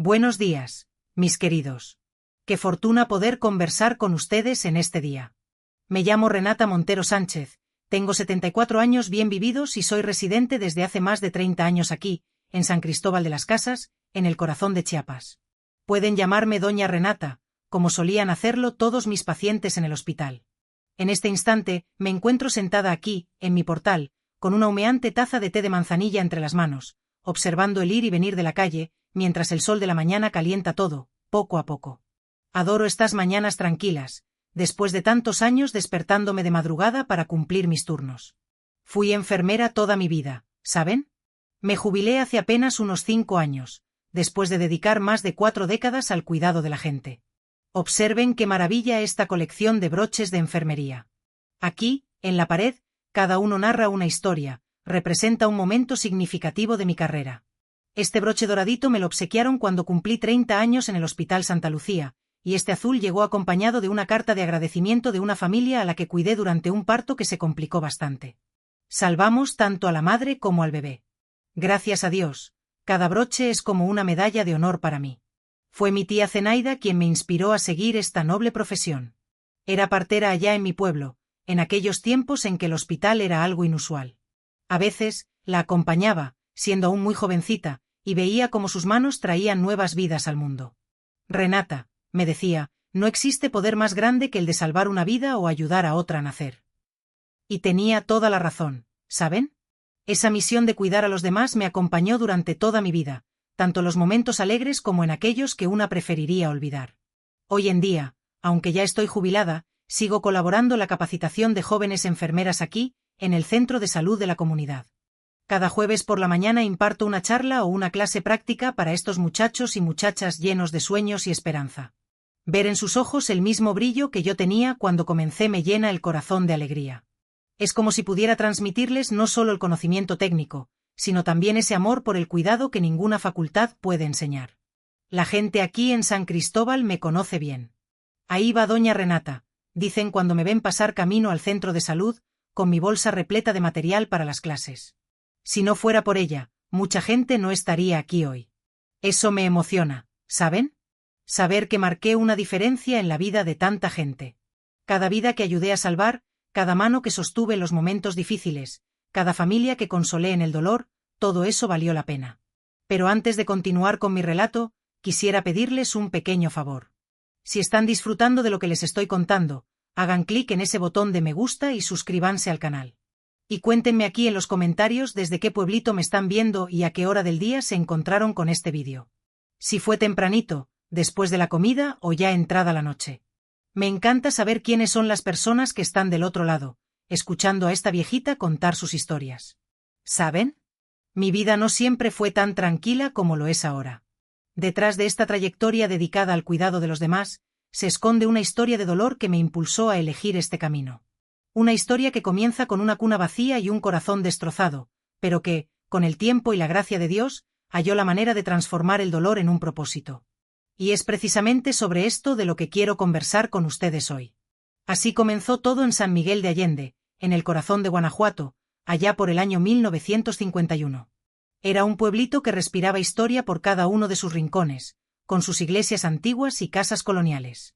Buenos días, mis queridos. Qué fortuna poder conversar con ustedes en este día. Me llamo Renata Montero Sánchez, tengo 74 años bien vividos y soy residente desde hace más de 30 años aquí, en San Cristóbal de las Casas, en el corazón de Chiapas. Pueden llamarme Doña Renata, como solían hacerlo todos mis pacientes en el hospital. En este instante, me encuentro sentada aquí, en mi portal, con una humeante taza de té de manzanilla entre las manos, observando el ir y venir de la calle, mientras el sol de la mañana calienta todo, poco a poco. Adoro estas mañanas tranquilas, después de tantos años despertándome de madrugada para cumplir mis turnos. Fui enfermera toda mi vida, ¿saben? Me jubilé hace apenas unos 5 años, después de dedicar más de 4 décadas al cuidado de la gente. Observen qué maravilla esta colección de broches de enfermería. Aquí, en la pared, cada uno narra una historia, representa un momento significativo de mi carrera. Este broche doradito me lo obsequiaron cuando cumplí 30 años en el Hospital Santa Lucía, y este azul llegó acompañado de una carta de agradecimiento de una familia a la que cuidé durante un parto que se complicó bastante. Salvamos tanto a la madre como al bebé. Gracias a Dios, cada broche es como una medalla de honor para mí. Fue mi tía Zenaida quien me inspiró a seguir esta noble profesión. Era partera allá en mi pueblo, en aquellos tiempos en que el hospital era algo inusual. A veces, la acompañaba, siendo aún muy jovencita, y veía cómo sus manos traían nuevas vidas al mundo. Renata, me decía, no existe poder más grande que el de salvar una vida o ayudar a otra a nacer. Y tenía toda la razón, ¿saben? Esa misión de cuidar a los demás me acompañó durante toda mi vida, tanto en los momentos alegres como en aquellos que una preferiría olvidar. Hoy en día, aunque ya estoy jubilada, sigo colaborando en la capacitación de jóvenes enfermeras aquí, en el centro de salud de la comunidad. Cada jueves por la mañana imparto una charla o una clase práctica para estos muchachos y muchachas llenos de sueños y esperanza. Ver en sus ojos el mismo brillo que yo tenía cuando comencé me llena el corazón de alegría. Es como si pudiera transmitirles no solo el conocimiento técnico, sino también ese amor por el cuidado que ninguna facultad puede enseñar. La gente aquí en San Cristóbal me conoce bien. Ahí va Doña Renata, dicen cuando me ven pasar camino al centro de salud, con mi bolsa repleta de material para las clases. Si no fuera por ella, mucha gente no estaría aquí hoy. Eso me emociona, ¿saben? Saber que marqué una diferencia en la vida de tanta gente. Cada vida que ayudé a salvar, cada mano que sostuve en los momentos difíciles, cada familia que consolé en el dolor, todo eso valió la pena. Pero antes de continuar con mi relato, quisiera pedirles un pequeño favor. Si están disfrutando de lo que les estoy contando, hagan clic en ese botón de me gusta y suscríbanse al canal. Y cuéntenme aquí en los comentarios desde qué pueblito me están viendo y a qué hora del día se encontraron con este vídeo. Si fue tempranito, después de la comida o ya entrada la noche. Me encanta saber quiénes son las personas que están del otro lado, escuchando a esta viejita contar sus historias. ¿Saben? Mi vida no siempre fue tan tranquila como lo es ahora. Detrás de esta trayectoria dedicada al cuidado de los demás, se esconde una historia de dolor que me impulsó a elegir este camino. Una historia que comienza con una cuna vacía y un corazón destrozado, pero que, con el tiempo y la gracia de Dios, halló la manera de transformar el dolor en un propósito. Y es precisamente sobre esto de lo que quiero conversar con ustedes hoy. Así comenzó todo en San Miguel de Allende, en el corazón de Guanajuato, allá por el año 1951. Era un pueblito que respiraba historia por cada uno de sus rincones, con sus iglesias antiguas y casas coloniales.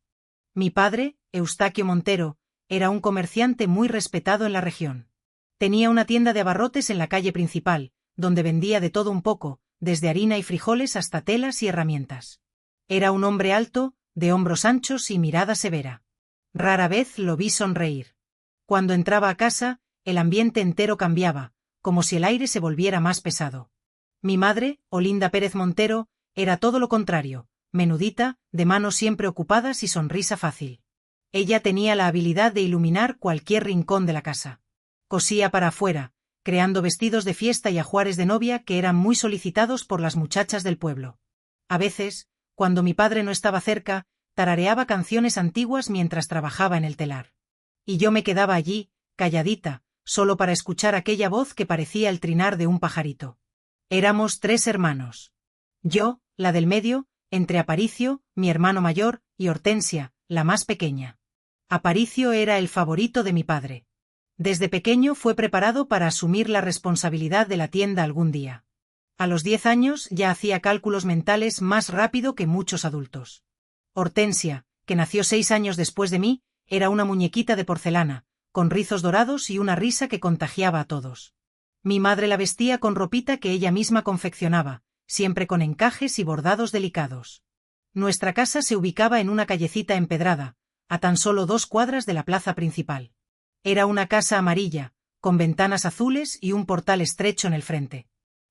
Mi padre, Eustaquio Montero, era un comerciante muy respetado en la región. Tenía una tienda de abarrotes en la calle principal, donde vendía de todo un poco, desde harina y frijoles hasta telas y herramientas. Era un hombre alto, de hombros anchos y mirada severa. Rara vez lo vi sonreír. Cuando entraba a casa, el ambiente entero cambiaba, como si el aire se volviera más pesado. Mi madre, Olinda Pérez Montero, era todo lo contrario, menudita, de manos siempre ocupadas y sonrisa fácil. Ella tenía la habilidad de iluminar cualquier rincón de la casa. Cosía para afuera, creando vestidos de fiesta y ajuares de novia que eran muy solicitados por las muchachas del pueblo. A veces, cuando mi padre no estaba cerca, tarareaba canciones antiguas mientras trabajaba en el telar. Y yo me quedaba allí, calladita, solo para escuchar aquella voz que parecía el trinar de un pajarito. Éramos 3 hermanos. Yo, la del medio, entre Aparicio, mi hermano mayor, y Hortensia, la más pequeña. Aparicio era el favorito de mi padre. Desde pequeño fue preparado para asumir la responsabilidad de la tienda algún día. A los 10 años ya hacía cálculos mentales más rápido que muchos adultos. Hortensia, que nació 6 años después de mí, era una muñequita de porcelana, con rizos dorados y una risa que contagiaba a todos. Mi madre la vestía con ropita que ella misma confeccionaba, siempre con encajes y bordados delicados. Nuestra casa se ubicaba en una callecita empedrada, a tan solo 2 cuadras de la plaza principal. Era una casa amarilla, con ventanas azules y un portal estrecho en el frente.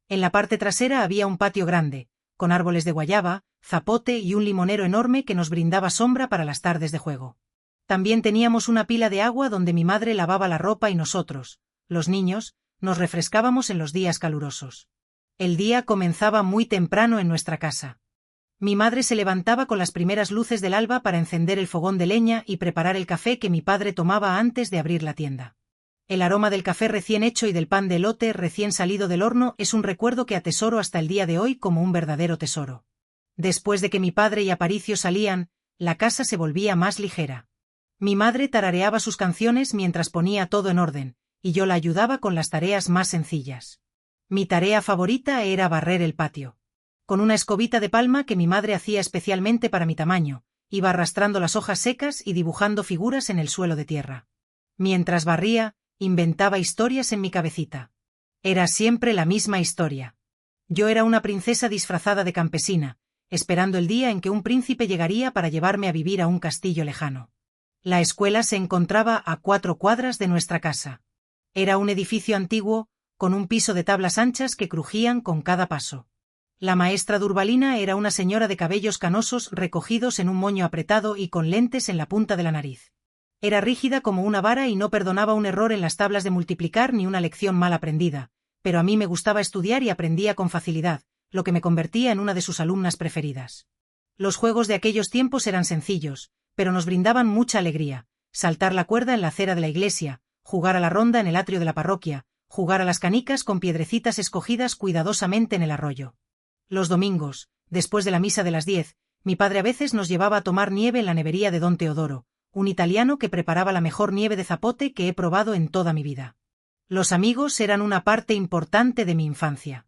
En la parte trasera había un patio grande, con árboles de guayaba, zapote y un limonero enorme que nos brindaba sombra para las tardes de juego. También teníamos una pila de agua donde mi madre lavaba la ropa y nosotros, los niños, nos refrescábamos en los días calurosos. El día comenzaba muy temprano en nuestra casa. Mi madre se levantaba con las primeras luces del alba para encender el fogón de leña y preparar el café que mi padre tomaba antes de abrir la tienda. El aroma del café recién hecho y del pan de elote recién salido del horno es un recuerdo que atesoro hasta el día de hoy como un verdadero tesoro. Después de que mi padre y Aparicio salían, la casa se volvía más ligera. Mi madre tarareaba sus canciones mientras ponía todo en orden, y yo la ayudaba con las tareas más sencillas. Mi tarea favorita era barrer el patio. Con una escobita de palma que mi madre hacía especialmente para mi tamaño, iba arrastrando las hojas secas y dibujando figuras en el suelo de tierra. Mientras barría, inventaba historias en mi cabecita. Era siempre la misma historia. Yo era una princesa disfrazada de campesina, esperando el día en que un príncipe llegaría para llevarme a vivir a un castillo lejano. La escuela se encontraba a 4 cuadras de nuestra casa. Era un edificio antiguo, con un piso de tablas anchas que crujían con cada paso. La maestra Durbalina era una señora de cabellos canosos recogidos en un moño apretado y con lentes en la punta de la nariz. Era rígida como una vara y no perdonaba un error en las tablas de multiplicar ni una lección mal aprendida, pero a mí me gustaba estudiar y aprendía con facilidad, lo que me convertía en una de sus alumnas preferidas. Los juegos de aquellos tiempos eran sencillos, pero nos brindaban mucha alegría: saltar la cuerda en la acera de la iglesia, jugar a la ronda en el atrio de la parroquia, jugar a las canicas con piedrecitas escogidas cuidadosamente en el arroyo. Los domingos, después de la misa de las 10, mi padre a veces nos llevaba a tomar nieve en la nevería de don Teodoro, un italiano que preparaba la mejor nieve de zapote que he probado en toda mi vida. Los amigos eran una parte importante de mi infancia.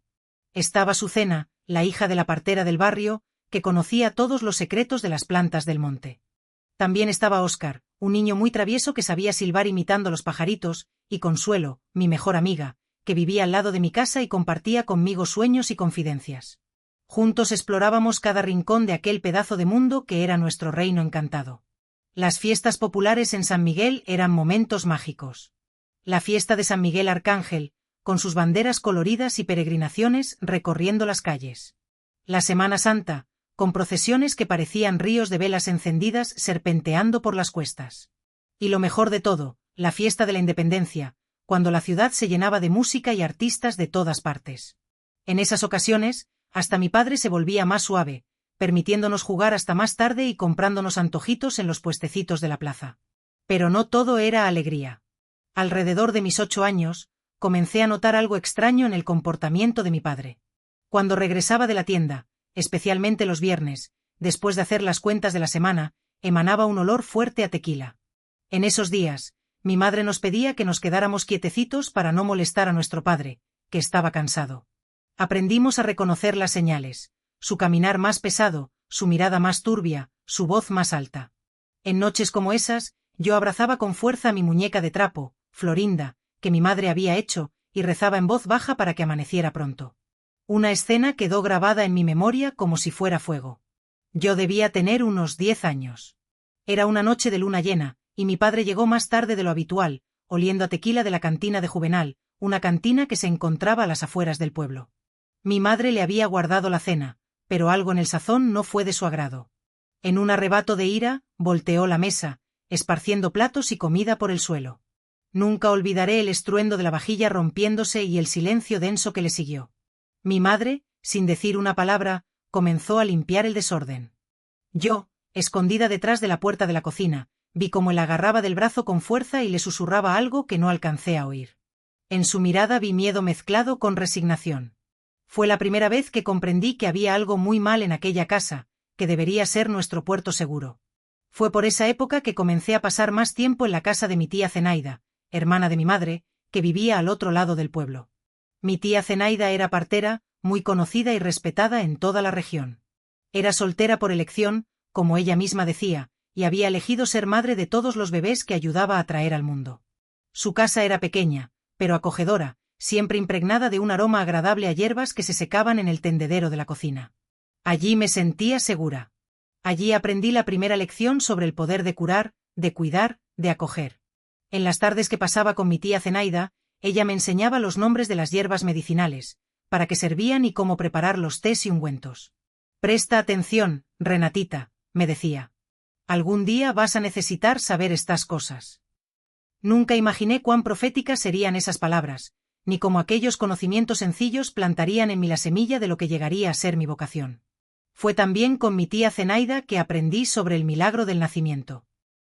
Estaba Azucena, la hija de la partera del barrio, que conocía todos los secretos de las plantas del monte. También estaba Óscar, un niño muy travieso que sabía silbar imitando los pajaritos, y Consuelo, mi mejor amiga, que vivía al lado de mi casa y compartía conmigo sueños y confidencias. Juntos explorábamos cada rincón de aquel pedazo de mundo que era nuestro reino encantado. Las fiestas populares en San Miguel eran momentos mágicos. La fiesta de San Miguel Arcángel, con sus banderas coloridas y peregrinaciones recorriendo las calles. La Semana Santa, con procesiones que parecían ríos de velas encendidas serpenteando por las cuestas. Y lo mejor de todo, la fiesta de la Independencia, cuando la ciudad se llenaba de música y artistas de todas partes. En esas ocasiones, hasta mi padre se volvía más suave, permitiéndonos jugar hasta más tarde y comprándonos antojitos en los puestecitos de la plaza. Pero no todo era alegría. Alrededor de mis 8 años, comencé a notar algo extraño en el comportamiento de mi padre. Cuando regresaba de la tienda, especialmente los viernes, después de hacer las cuentas de la semana, emanaba un olor fuerte a tequila. En esos días, mi madre nos pedía que nos quedáramos quietecitos para no molestar a nuestro padre, que estaba cansado. Aprendimos a reconocer las señales: su caminar más pesado, su mirada más turbia, su voz más alta. En noches como esas, yo abrazaba con fuerza a mi muñeca de trapo, Florinda, que mi madre había hecho, y rezaba en voz baja para que amaneciera pronto. Una escena quedó grabada en mi memoria como si fuera fuego. Yo debía tener unos 10 años. Era una noche de luna llena, y mi padre llegó más tarde de lo habitual, oliendo a tequila de la cantina de Juvenal, una cantina que se encontraba a las afueras del pueblo. Mi madre le había guardado la cena, pero algo en el sazón no fue de su agrado. En un arrebato de ira, volteó la mesa, esparciendo platos y comida por el suelo. Nunca olvidaré el estruendo de la vajilla rompiéndose y el silencio denso que le siguió. Mi madre, sin decir una palabra, comenzó a limpiar el desorden. Yo, escondida detrás de la puerta de la cocina, vi cómo él agarraba del brazo con fuerza y le susurraba algo que no alcancé a oír. En su mirada vi miedo mezclado con resignación. Fue la primera vez que comprendí que había algo muy mal en aquella casa, que debería ser nuestro puerto seguro. Fue por esa época que comencé a pasar más tiempo en la casa de mi tía Zenaida, hermana de mi madre, que vivía al otro lado del pueblo. Mi tía Zenaida era partera, muy conocida y respetada en toda la región. Era soltera por elección, como ella misma decía, y había elegido ser madre de todos los bebés que ayudaba a traer al mundo. Su casa era pequeña, pero acogedora, siempre impregnada de un aroma agradable a hierbas que se secaban en el tendedero de la cocina. Allí me sentía segura. Allí aprendí la primera lección sobre el poder de curar, de cuidar, de acoger. En las tardes que pasaba con mi tía Zenaida, ella me enseñaba los nombres de las hierbas medicinales, para qué servían y cómo preparar los tés y ungüentos. Presta atención, Renatita, me decía. Algún día vas a necesitar saber estas cosas. Nunca imaginé cuán proféticas serían esas palabras, ni cómo aquellos conocimientos sencillos plantarían en mí la semilla de lo que llegaría a ser mi vocación. Fue también con mi tía Zenaida que aprendí sobre el milagro del nacimiento.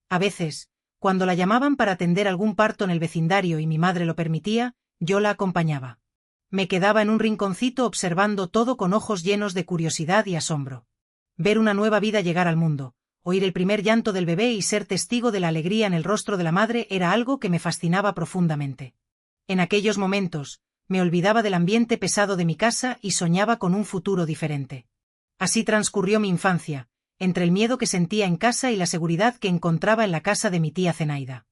A veces, cuando la llamaban para atender algún parto en el vecindario y mi madre lo permitía, yo la acompañaba. Me quedaba en un rinconcito observando todo con ojos llenos de curiosidad y asombro. Ver una nueva vida llegar al mundo, oír el primer llanto del bebé y ser testigo de la alegría en el rostro de la madre era algo que me fascinaba profundamente. En aquellos momentos, me olvidaba del ambiente pesado de mi casa y soñaba con un futuro diferente. Así transcurrió mi infancia, entre el miedo que sentía en casa y la seguridad que encontraba en la casa de mi tía Zenaida.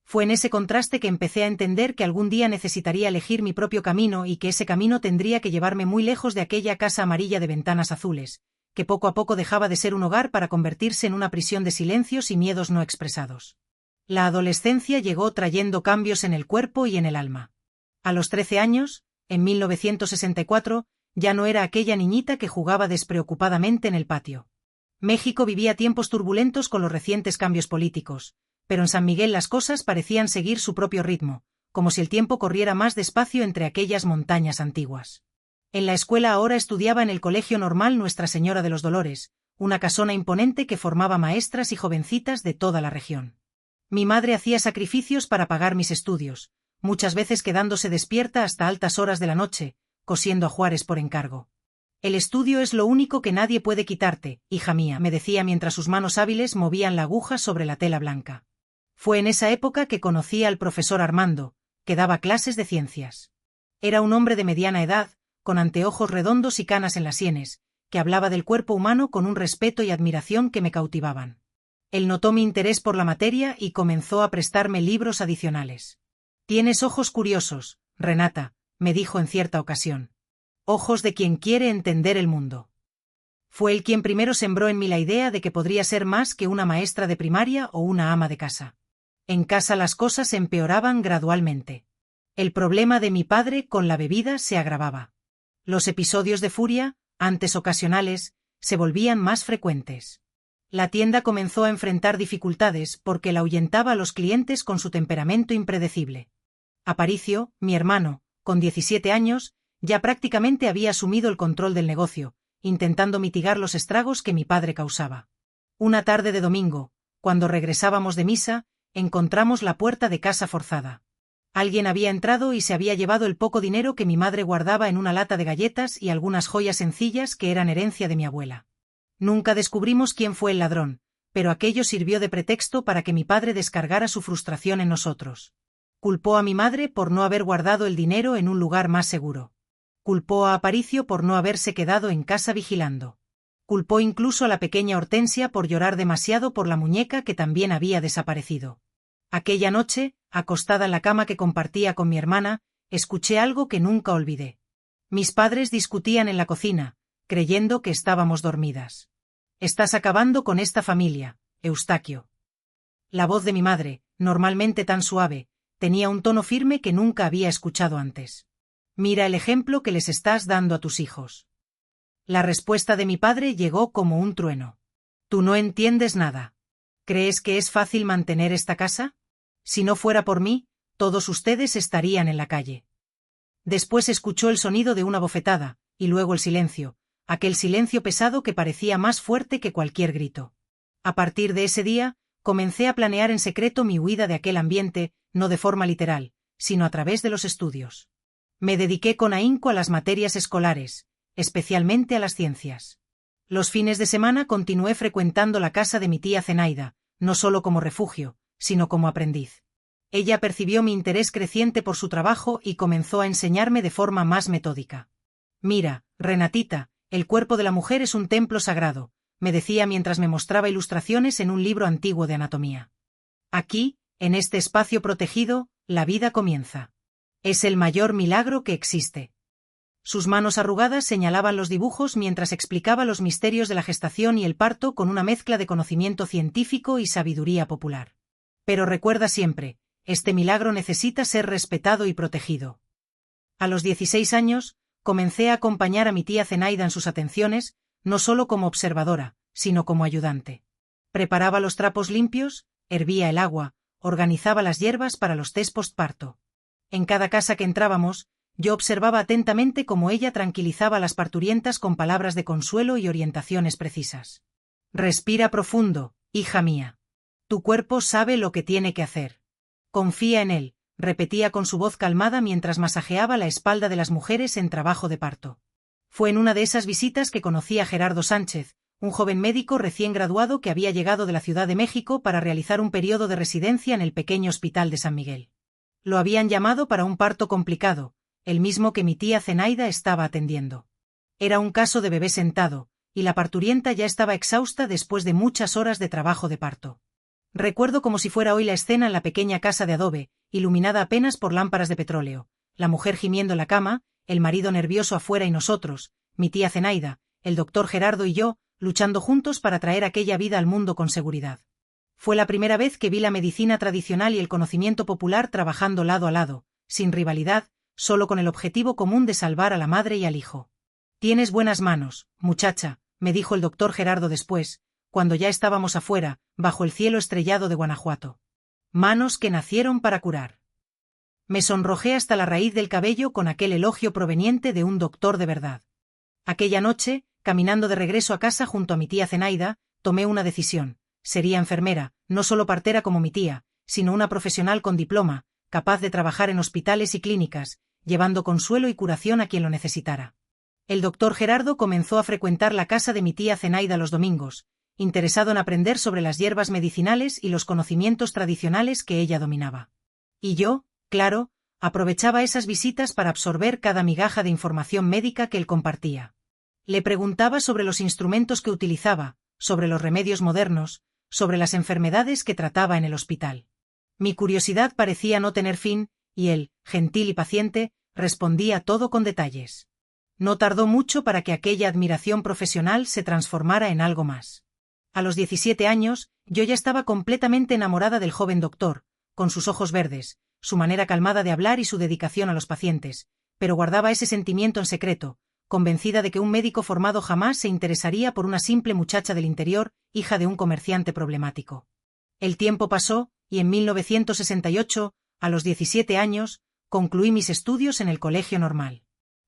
Fue en ese contraste que empecé a entender que algún día necesitaría elegir mi propio camino y que ese camino tendría que llevarme muy lejos de aquella casa amarilla de ventanas azules, que poco a poco dejaba de ser un hogar para convertirse en una prisión de silencios y miedos no expresados. La adolescencia llegó trayendo cambios en el cuerpo y en el alma. A los 13 años, en 1964, ya no era aquella niñita que jugaba despreocupadamente en el patio. México vivía tiempos turbulentos con los recientes cambios políticos, pero en San Miguel las cosas parecían seguir su propio ritmo, como si el tiempo corriera más despacio entre aquellas montañas antiguas. En la escuela ahora estudiaba en el Colegio Normal Nuestra Señora de los Dolores, una casona imponente que formaba maestras y jovencitas de toda la región. Mi madre hacía sacrificios para pagar mis estudios, muchas veces quedándose despierta hasta altas horas de la noche, cosiendo ajuares por encargo. El estudio es lo único que nadie puede quitarte, hija mía, me decía mientras sus manos hábiles movían la aguja sobre la tela blanca. Fue en esa época que conocí al profesor Armando, que daba clases de ciencias. Era un hombre de mediana edad, con anteojos redondos y canas en las sienes, que hablaba del cuerpo humano con un respeto y admiración que me cautivaban. Él notó mi interés por la materia y comenzó a prestarme libros adicionales. «Tienes ojos curiosos, Renata», me dijo en cierta ocasión. «Ojos de quien quiere entender el mundo». Fue él quien primero sembró en mí la idea de que podría ser más que una maestra de primaria o una ama de casa. En casa las cosas empeoraban gradualmente. El problema de mi padre con la bebida se agravaba. Los episodios de furia, antes ocasionales, se volvían más frecuentes. La tienda comenzó a enfrentar dificultades porque la ahuyentaba a los clientes con su temperamento impredecible. Aparicio, mi hermano, con 17 años, ya prácticamente había asumido el control del negocio, intentando mitigar los estragos que mi padre causaba. Una tarde de domingo, cuando regresábamos de misa, encontramos la puerta de casa forzada. Alguien había entrado y se había llevado el poco dinero que mi madre guardaba en una lata de galletas y algunas joyas sencillas que eran herencia de mi abuela. Nunca descubrimos quién fue el ladrón, pero aquello sirvió de pretexto para que mi padre descargara su frustración en nosotros. Culpó a mi madre por no haber guardado el dinero en un lugar más seguro. Culpó a Aparicio por no haberse quedado en casa vigilando. Culpó incluso a la pequeña Hortensia por llorar demasiado por la muñeca que también había desaparecido. Aquella noche, acostada en la cama que compartía con mi hermana, escuché algo que nunca olvidé. Mis padres discutían en la cocina, creyendo que estábamos dormidas. «Estás acabando con esta familia, Eustaquio». La voz de mi madre, normalmente tan suave, tenía un tono firme que nunca había escuchado antes. «Mira el ejemplo que les estás dando a tus hijos». La respuesta de mi padre llegó como un trueno. «Tú no entiendes nada. ¿Crees que es fácil mantener esta casa? Si no fuera por mí, todos ustedes estarían en la calle». Después escuchó el sonido de una bofetada, y luego el silencio, aquel silencio pesado que parecía más fuerte que cualquier grito. A partir de ese día, comencé a planear en secreto mi huida de aquel ambiente, no de forma literal, sino a través de los estudios. Me dediqué con ahínco a las materias escolares, especialmente a las ciencias. Los fines de semana continué frecuentando la casa de mi tía Zenaida, no solo como refugio, sino como aprendiz. Ella percibió mi interés creciente por su trabajo y comenzó a enseñarme de forma más metódica. Mira, Renatita, el cuerpo de la mujer es un templo sagrado, me decía mientras me mostraba ilustraciones en un libro antiguo de anatomía. Aquí, en este espacio protegido, la vida comienza. Es el mayor milagro que existe. Sus manos arrugadas señalaban los dibujos mientras explicaba los misterios de la gestación y el parto con una mezcla de conocimiento científico y sabiduría popular. Pero recuerda siempre, este milagro necesita ser respetado y protegido. A los 16 años, comencé a acompañar a mi tía Zenaida en sus atenciones, no solo como observadora, sino como ayudante. Preparaba los trapos limpios, hervía el agua, organizaba las hierbas para los tés postparto. En cada casa que entrábamos, yo observaba atentamente cómo ella tranquilizaba a las parturientas con palabras de consuelo y orientaciones precisas. Respira profundo, hija mía. Tu cuerpo sabe lo que tiene que hacer. Confía en él, repetía con su voz calmada mientras masajeaba la espalda de las mujeres en trabajo de parto. Fue en una de esas visitas que conocí a Gerardo Sánchez, un joven médico recién graduado que había llegado de la Ciudad de México para realizar un periodo de residencia en el pequeño hospital de San Miguel. Lo habían llamado para un parto complicado, el mismo que mi tía Zenaida estaba atendiendo. Era un caso de bebé sentado, y la parturienta ya estaba exhausta después de muchas horas de trabajo de parto. Recuerdo como si fuera hoy la escena en la pequeña casa de adobe, iluminada apenas por lámparas de petróleo, la mujer gimiendo en la cama, el marido nervioso afuera y nosotros, mi tía Zenaida, el doctor Gerardo y yo, luchando juntos para traer aquella vida al mundo con seguridad. Fue la primera vez que vi la medicina tradicional y el conocimiento popular trabajando lado a lado, sin rivalidad, solo con el objetivo común de salvar a la madre y al hijo. Tienes buenas manos, muchacha, me dijo el doctor Gerardo después, cuando ya estábamos afuera, bajo el cielo estrellado de Guanajuato. Manos que nacieron para curar. Me sonrojé hasta la raíz del cabello con aquel elogio proveniente de un doctor de verdad. Aquella noche, caminando de regreso a casa junto a mi tía Zenaida, tomé una decisión. Sería enfermera, no solo partera como mi tía, sino una profesional con diploma, capaz de trabajar en hospitales y clínicas, llevando consuelo y curación a quien lo necesitara. El doctor Gerardo comenzó a frecuentar la casa de mi tía Zenaida los domingos, interesado en aprender sobre las hierbas medicinales y los conocimientos tradicionales que ella dominaba. Y yo, claro, aprovechaba esas visitas para absorber cada migaja de información médica que él compartía. Le preguntaba sobre los instrumentos que utilizaba, sobre los remedios modernos, sobre las enfermedades que trataba en el hospital. Mi curiosidad parecía no tener fin, y él, gentil y paciente, respondía todo con detalles. No tardó mucho para que aquella admiración profesional se transformara en algo más. A los 17 años, yo ya estaba completamente enamorada del joven doctor, con sus ojos verdes, su manera calmada de hablar y su dedicación a los pacientes, pero guardaba ese sentimiento en secreto, convencida de que un médico formado jamás se interesaría por una simple muchacha del interior, hija de un comerciante problemático. El tiempo pasó, y en 1968, a los 17 años, concluí mis estudios en el colegio normal.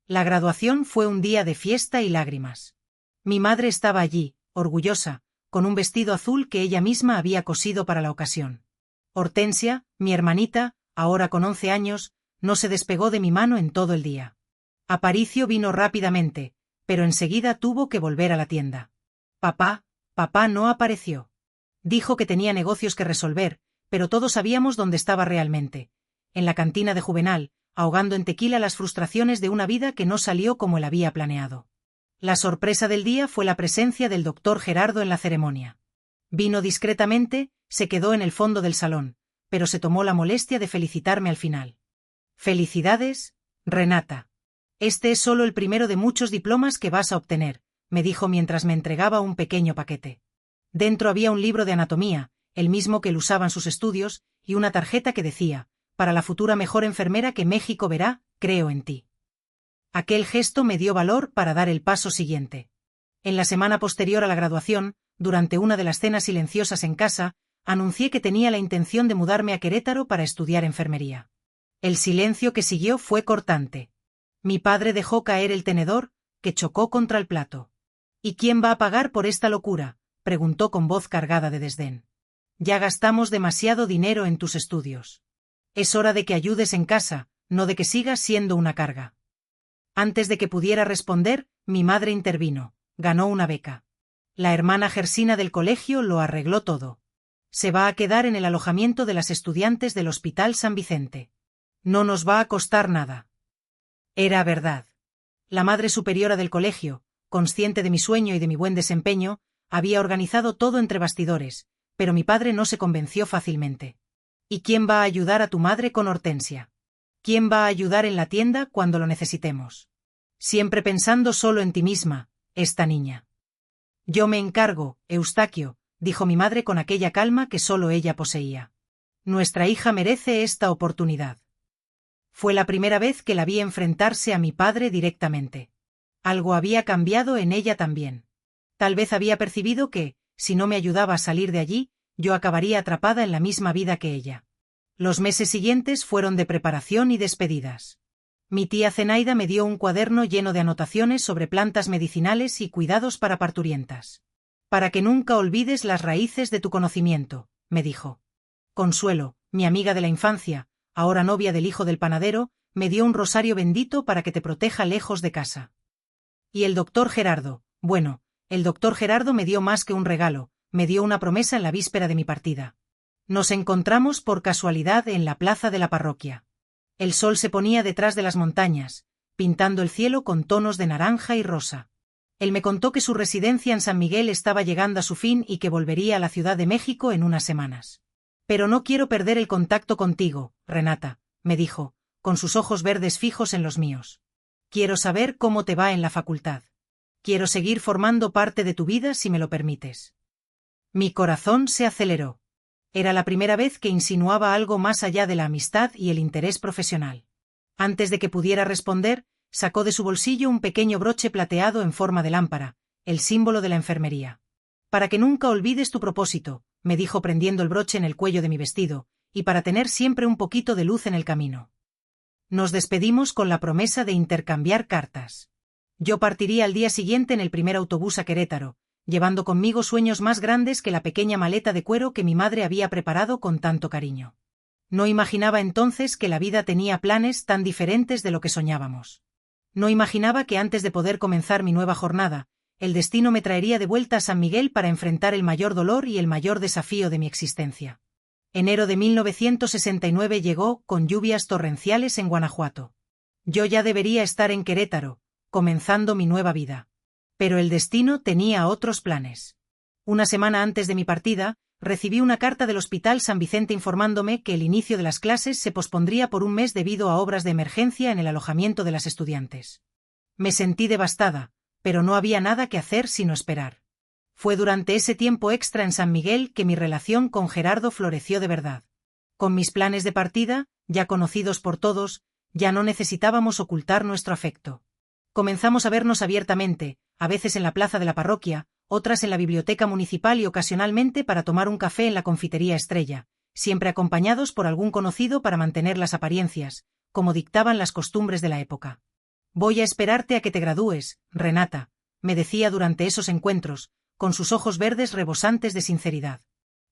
La graduación fue un día de fiesta y lágrimas. Mi madre estaba allí, orgullosa, con un vestido azul que ella misma había cosido para la ocasión. Hortensia, mi hermanita, ahora con 11 años, no se despegó de mi mano en todo el día. Aparicio vino rápidamente, pero enseguida tuvo que volver a la tienda. Papá no apareció. Dijo que tenía negocios que resolver, pero todos sabíamos dónde estaba realmente. En la cantina de Juvenal, ahogando en tequila las frustraciones de una vida que no salió como él había planeado. La sorpresa del día fue la presencia del doctor Gerardo en la ceremonia. Vino discretamente, se quedó en el fondo del salón, pero se tomó la molestia de felicitarme al final. «Felicidades, Renata. Este es solo el primero de muchos diplomas que vas a obtener», me dijo mientras me entregaba un pequeño paquete. Dentro había un libro de anatomía, el mismo que él usaba en sus estudios, y una tarjeta que decía: «Para la futura mejor enfermera que México verá, creo en ti». Aquel gesto me dio valor para dar el paso siguiente. En la semana posterior a la graduación, durante una de las cenas silenciosas en casa, anuncié que tenía la intención de mudarme a Querétaro para estudiar enfermería. El silencio que siguió fue cortante. Mi padre dejó caer el tenedor, que chocó contra el plato. «¿Y quién va a pagar por esta locura?», preguntó con voz cargada de desdén. «Ya gastamos demasiado dinero en tus estudios. Es hora de que ayudes en casa, no de que sigas siendo una carga». Antes de que pudiera responder, mi madre intervino: «Ganó una beca. La hermana Gersina del colegio lo arregló todo. Se va a quedar en el alojamiento de las estudiantes del Hospital San Vicente. No nos va a costar nada». Era verdad. La madre superiora del colegio, consciente de mi sueño y de mi buen desempeño, había organizado todo entre bastidores, pero mi padre no se convenció fácilmente. ¿Y quién va a ayudar a tu madre con Hortensia? ¿Quién va a ayudar en la tienda cuando lo necesitemos? Siempre pensando solo en ti misma, esta niña. Yo me encargo, Eustaquio, dijo mi madre con aquella calma que solo ella poseía. Nuestra hija merece esta oportunidad. Fue la primera vez que la vi enfrentarse a mi padre directamente. Algo había cambiado en ella también. Tal vez había percibido que, si no me ayudaba a salir de allí, yo acabaría atrapada en la misma vida que ella. Los meses siguientes fueron de preparación y despedidas. Mi tía Zenaida me dio un cuaderno lleno de anotaciones sobre plantas medicinales y cuidados para parturientas. Para que nunca olvides las raíces de tu conocimiento, me dijo. Consuelo, mi amiga de la infancia, ahora novia del hijo del panadero, me dio un rosario bendito para que te proteja lejos de casa. Y el doctor Gerardo, bueno, el doctor Gerardo me dio más que un regalo, me dio una promesa en la víspera de mi partida. Nos encontramos por casualidad en la plaza de la parroquia. El sol se ponía detrás de las montañas, pintando el cielo con tonos de naranja y rosa. Él me contó que su residencia en San Miguel estaba llegando a su fin y que volvería a la Ciudad de México en unas semanas. Pero no quiero perder el contacto contigo, Renata, me dijo, con sus ojos verdes fijos en los míos. Quiero saber cómo te va en la facultad. Quiero seguir formando parte de tu vida si me lo permites. Mi corazón se aceleró. Era la primera vez que insinuaba algo más allá de la amistad y el interés profesional. Antes de que pudiera responder, sacó de su bolsillo un pequeño broche plateado en forma de lámpara, el símbolo de la enfermería. Para que nunca olvides tu propósito, me dijo prendiendo el broche en el cuello de mi vestido, y para tener siempre un poquito de luz en el camino. Nos despedimos con la promesa de intercambiar cartas. Yo partiría al día siguiente en el primer autobús a Querétaro, llevando conmigo sueños más grandes que la pequeña maleta de cuero que mi madre había preparado con tanto cariño. No imaginaba entonces que la vida tenía planes tan diferentes de lo que soñábamos. No imaginaba que antes de poder comenzar mi nueva jornada, el destino me traería de vuelta a San Miguel para enfrentar el mayor dolor y el mayor desafío de mi existencia. Enero de 1969 llegó con lluvias torrenciales en Guanajuato. Yo ya debería estar en Querétaro, comenzando mi nueva vida. Pero el destino tenía otros planes. Una semana antes de mi partida, recibí una carta del Hospital San Vicente informándome que el inicio de las clases se pospondría por un mes debido a obras de emergencia en el alojamiento de las estudiantes. Me sentí devastada, pero no había nada que hacer sino esperar. Fue durante ese tiempo extra en San Miguel que mi relación con Gerardo floreció de verdad. Con mis planes de partida, ya conocidos por todos, ya no necesitábamos ocultar nuestro afecto. Comenzamos a vernos abiertamente, a veces en la plaza de la parroquia, otras en la biblioteca municipal y ocasionalmente para tomar un café en la confitería Estrella, siempre acompañados por algún conocido para mantener las apariencias, como dictaban las costumbres de la época. Voy a esperarte a que te gradúes, Renata, me decía durante esos encuentros, con sus ojos verdes rebosantes de sinceridad.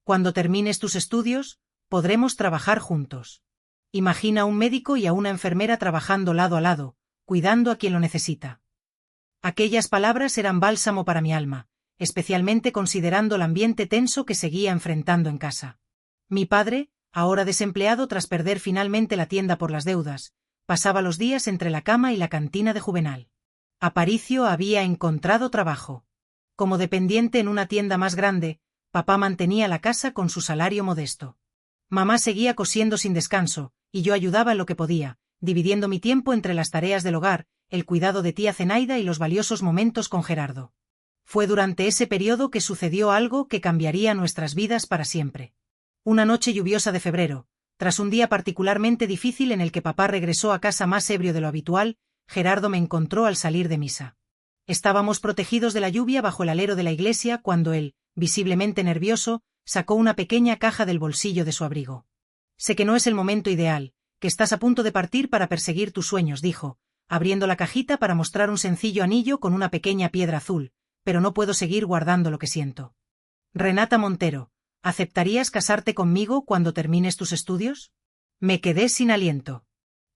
Cuando termines tus estudios, podremos trabajar juntos. Imagina a un médico y a una enfermera trabajando lado a lado, cuidando a quien lo necesita. Aquellas palabras eran bálsamo para mi alma, especialmente considerando el ambiente tenso que seguía enfrentando en casa. Mi padre, ahora desempleado tras perder finalmente la tienda por las deudas, pasaba los días entre la cama y la cantina de Juvenal. Aparicio había encontrado trabajo. Como dependiente en una tienda más grande, papá mantenía la casa con su salario modesto. Mamá seguía cosiendo sin descanso, y yo ayudaba en lo que podía, dividiendo mi tiempo entre las tareas del hogar, el cuidado de tía Zenaida y los valiosos momentos con Gerardo. Fue durante ese periodo que sucedió algo que cambiaría nuestras vidas para siempre. Una noche lluviosa de febrero, tras un día particularmente difícil en el que papá regresó a casa más ebrio de lo habitual, Gerardo me encontró al salir de misa. Estábamos protegidos de la lluvia bajo el alero de la iglesia cuando él, visiblemente nervioso, sacó una pequeña caja del bolsillo de su abrigo. Sé que no es el momento ideal, que estás a punto de partir para perseguir tus sueños, dijo, abriendo la cajita para mostrar un sencillo anillo con una pequeña piedra azul, pero no puedo seguir guardando lo que siento. Renata Montero, ¿aceptarías casarte conmigo cuando termines tus estudios? Me quedé sin aliento.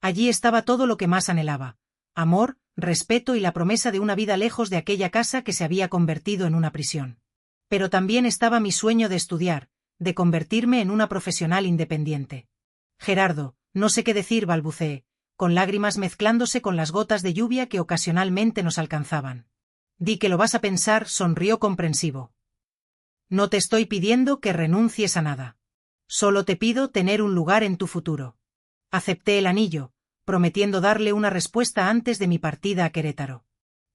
Allí estaba todo lo que más anhelaba: amor, respeto y la promesa de una vida lejos de aquella casa que se había convertido en una prisión. Pero también estaba mi sueño de estudiar, de convertirme en una profesional independiente. Gerardo, no sé qué decir, balbuceé, con lágrimas mezclándose con las gotas de lluvia que ocasionalmente nos alcanzaban. Di que lo vas a pensar, sonrió comprensivo. No te estoy pidiendo que renuncies a nada. Solo te pido tener un lugar en tu futuro. Acepté el anillo, prometiendo darle una respuesta antes de mi partida a Querétaro.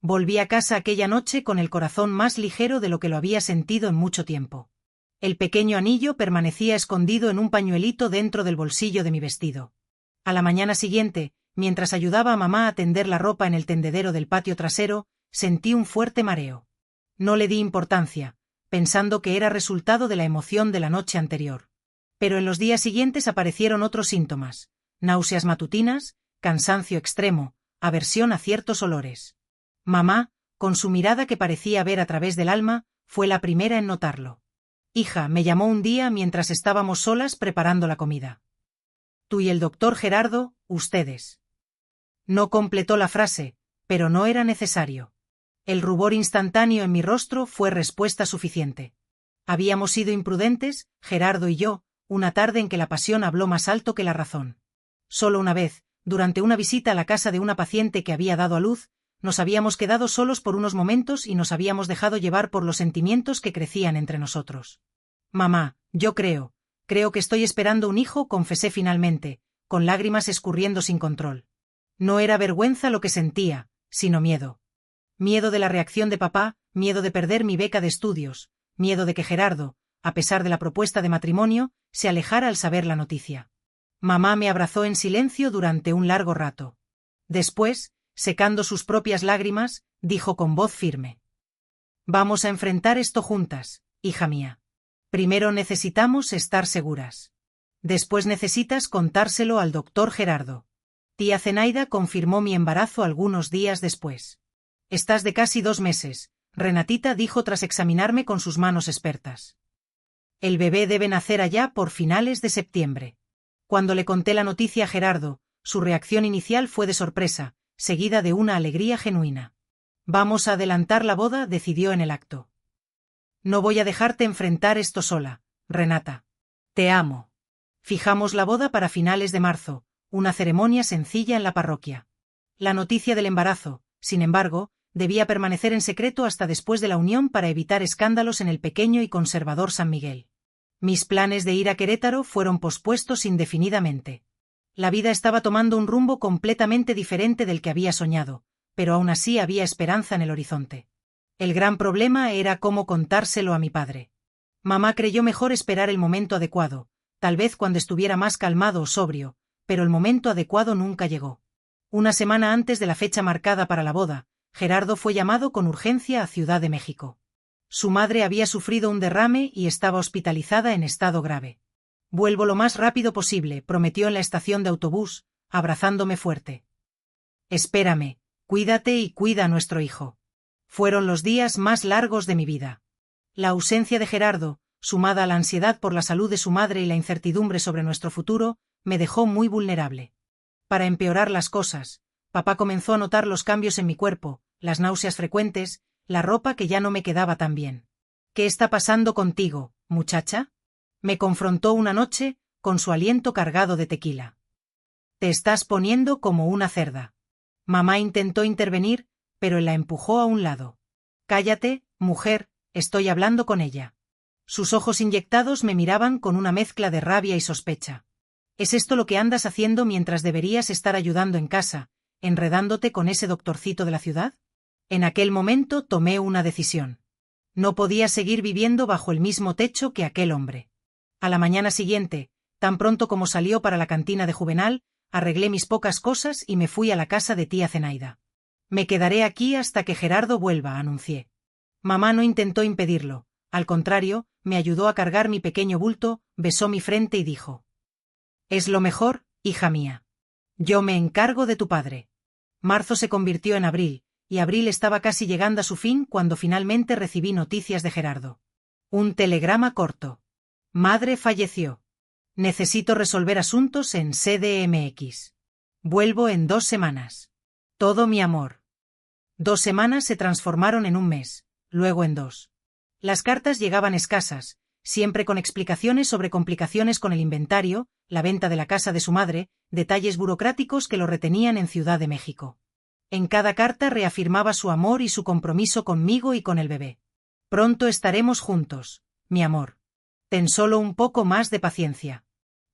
Volví a casa aquella noche con el corazón más ligero de lo que lo había sentido en mucho tiempo. El pequeño anillo permanecía escondido en un pañuelito dentro del bolsillo de mi vestido. A la mañana siguiente, mientras ayudaba a mamá a tender la ropa en el tendedero del patio trasero, sentí un fuerte mareo. No le di importancia, pensando que era resultado de la emoción de la noche anterior. Pero en los días siguientes aparecieron otros síntomas: náuseas matutinas, cansancio extremo, aversión a ciertos olores. Mamá, con su mirada que parecía ver a través del alma, fue la primera en notarlo. Hija, me llamó un día mientras estábamos solas preparando la comida. Tú y el doctor Gerardo, ustedes. No completó la frase, pero no era necesario. El rubor instantáneo en mi rostro fue respuesta suficiente. Habíamos sido imprudentes, Gerardo y yo, una tarde en que la pasión habló más alto que la razón. Solo una vez, durante una visita a la casa de una paciente que había dado a luz, nos habíamos quedado solos por unos momentos y nos habíamos dejado llevar por los sentimientos que crecían entre nosotros. Mamá, yo creo que estoy esperando un hijo, confesé finalmente, con lágrimas escurriendo sin control. No era vergüenza lo que sentía, sino miedo. Miedo de la reacción de papá, miedo de perder mi beca de estudios, miedo de que Gerardo, a pesar de la propuesta de matrimonio, se alejara al saber la noticia. Mamá me abrazó en silencio durante un largo rato. Después, secando sus propias lágrimas, dijo con voz firme: Vamos a enfrentar esto juntas, hija mía. Primero necesitamos estar seguras. Después necesitas contárselo al doctor Gerardo. Tía Zenaida confirmó mi embarazo algunos días después. Estás de casi 2 meses, Renatita dijo tras examinarme con sus manos expertas. El bebé debe nacer allá por finales de septiembre. Cuando le conté la noticia a Gerardo, su reacción inicial fue de sorpresa, seguida de una alegría genuina. Vamos a adelantar la boda, decidió en el acto. No voy a dejarte enfrentar esto sola, Renata. Te amo. Fijamos la boda para finales de marzo, una ceremonia sencilla en la parroquia. La noticia del embarazo, sin embargo, debía permanecer en secreto hasta después de la unión para evitar escándalos en el pequeño y conservador San Miguel. Mis planes de ir a Querétaro fueron pospuestos indefinidamente. La vida estaba tomando un rumbo completamente diferente del que había soñado, pero aún así había esperanza en el horizonte. El gran problema era cómo contárselo a mi padre. Mamá creyó mejor esperar el momento adecuado, tal vez cuando estuviera más calmado o sobrio, pero el momento adecuado nunca llegó. Una semana antes de la fecha marcada para la boda, Gerardo fue llamado con urgencia a Ciudad de México. Su madre había sufrido un derrame y estaba hospitalizada en estado grave. Vuelvo lo más rápido posible, prometió en la estación de autobús, abrazándome fuerte. Espérame, cuídate y cuida a nuestro hijo. Fueron los días más largos de mi vida. La ausencia de Gerardo, sumada a la ansiedad por la salud de su madre y la incertidumbre sobre nuestro futuro, me dejó muy vulnerable. Para empeorar las cosas, papá comenzó a notar los cambios en mi cuerpo, las náuseas frecuentes, la ropa que ya no me quedaba tan bien. ¿Qué está pasando contigo, muchacha? Me confrontó una noche, con su aliento cargado de tequila. Te estás poniendo como una cerda. Mamá intentó intervenir, pero él la empujó a un lado. Cállate, mujer, estoy hablando con ella. Sus ojos inyectados me miraban con una mezcla de rabia y sospecha. ¿Es esto lo que andas haciendo mientras deberías estar ayudando en casa, enredándote con ese doctorcito de la ciudad? En aquel momento tomé una decisión. No podía seguir viviendo bajo el mismo techo que aquel hombre. A la mañana siguiente, tan pronto como salió para la cantina de Juvenal, arreglé mis pocas cosas y me fui a la casa de tía Zenaida. Me quedaré aquí hasta que Gerardo vuelva, anuncié. Mamá no intentó impedirlo, al contrario, me ayudó a cargar mi pequeño bulto, besó mi frente y dijo: Es lo mejor, hija mía. Yo me encargo de tu padre. Marzo se convirtió en abril, y abril estaba casi llegando a su fin cuando finalmente recibí noticias de Gerardo. Un telegrama corto. Madre falleció. Necesito resolver asuntos en CDMX. Vuelvo en 2 semanas. Todo mi amor. 2 semanas se transformaron en un mes, luego en 2. Las cartas llegaban escasas, siempre con explicaciones sobre complicaciones con el inventario, la venta de la casa de su madre, detalles burocráticos que lo retenían en Ciudad de México. En cada carta reafirmaba su amor y su compromiso conmigo y con el bebé. Pronto estaremos juntos, mi amor. Ten solo un poco más de paciencia.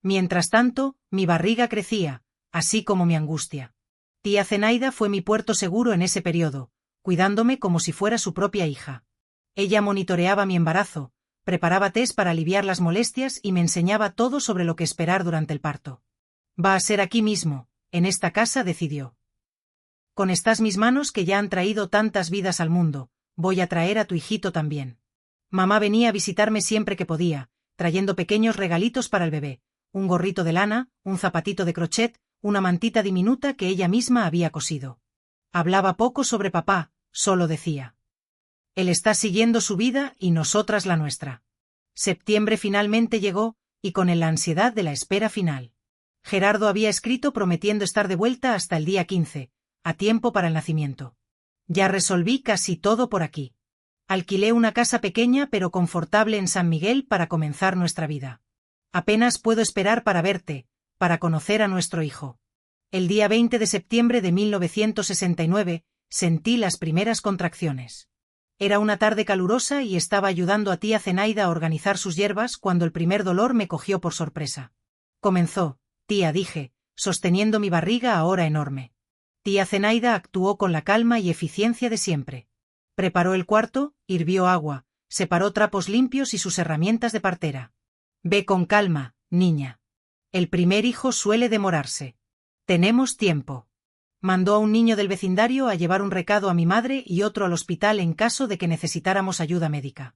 Mientras tanto, mi barriga crecía, así como mi angustia. Tía Zenaida fue mi puerto seguro en ese periodo, cuidándome como si fuera su propia hija. Ella monitoreaba mi embarazo, preparaba tés para aliviar las molestias y me enseñaba todo sobre lo que esperar durante el parto. Va a ser aquí mismo, en esta casa, decidió. Con estas mis manos que ya han traído tantas vidas al mundo, voy a traer a tu hijito también. Mamá venía a visitarme siempre que podía, trayendo pequeños regalitos para el bebé, un gorrito de lana, un zapatito de crochet, una mantita diminuta que ella misma había cosido. Hablaba poco sobre papá, solo decía: él está siguiendo su vida y nosotras la nuestra. Septiembre finalmente llegó, y con él la ansiedad de la espera final. Gerardo había escrito prometiendo estar de vuelta hasta el día 15, a tiempo para el nacimiento. Ya resolví casi todo por aquí. Alquilé una casa pequeña pero confortable en San Miguel para comenzar nuestra vida. Apenas puedo esperar para verte, para conocer a nuestro hijo. El día 20 de septiembre de 1969, sentí las primeras contracciones. Era una tarde calurosa y estaba ayudando a tía Zenaida a organizar sus hierbas cuando el primer dolor me cogió por sorpresa. Comenzó, tía, dije, sosteniendo mi barriga ahora enorme. Tía Zenaida actuó con la calma y eficiencia de siempre. Preparó el cuarto, hirvió agua, separó trapos limpios y sus herramientas de partera. Ve con calma, niña. El primer hijo suele demorarse. Tenemos tiempo. Mandó a un niño del vecindario a llevar un recado a mi madre y otro al hospital en caso de que necesitáramos ayuda médica.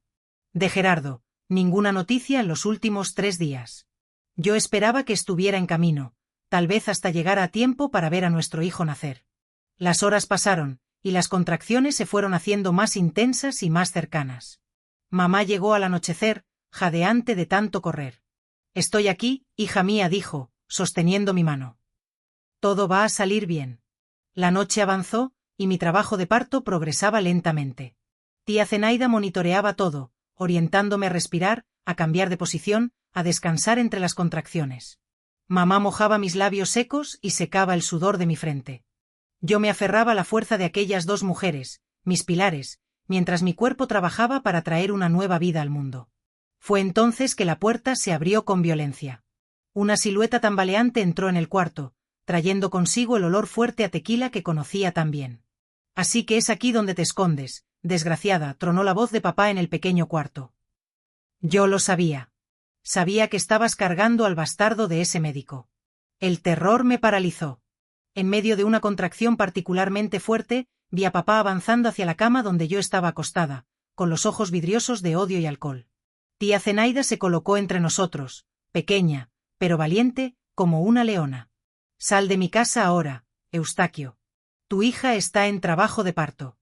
De Gerardo, ninguna noticia en los últimos 3 días. Yo esperaba que estuviera en camino, tal vez hasta llegar a tiempo para ver a nuestro hijo nacer. Las horas pasaron, y las contracciones se fueron haciendo más intensas y más cercanas. Mamá llegó al anochecer, jadeante de tanto correr. Estoy aquí, hija mía, dijo, sosteniendo mi mano. Todo va a salir bien. La noche avanzó, y mi trabajo de parto progresaba lentamente. Tía Zenaida monitoreaba todo, orientándome a respirar, a cambiar de posición, a descansar entre las contracciones. Mamá mojaba mis labios secos y secaba el sudor de mi frente. Yo me aferraba a la fuerza de aquellas 2 mujeres, mis pilares, mientras mi cuerpo trabajaba para traer una nueva vida al mundo. Fue entonces que la puerta se abrió con violencia. Una silueta tambaleante entró en el cuarto, trayendo consigo el olor fuerte a tequila que conocía tan bien. Así que es aquí donde te escondes, desgraciada, tronó la voz de papá en el pequeño cuarto. Yo lo sabía. Sabía que estabas cargando al bastardo de ese médico. El terror me paralizó. En medio de una contracción particularmente fuerte, vi a papá avanzando hacia la cama donde yo estaba acostada, con los ojos vidriosos de odio y alcohol. Tía Zenaida se colocó entre nosotros, pequeña, pero valiente, como una leona. Sal de mi casa ahora, Eustaquio. Tu hija está en trabajo de parto.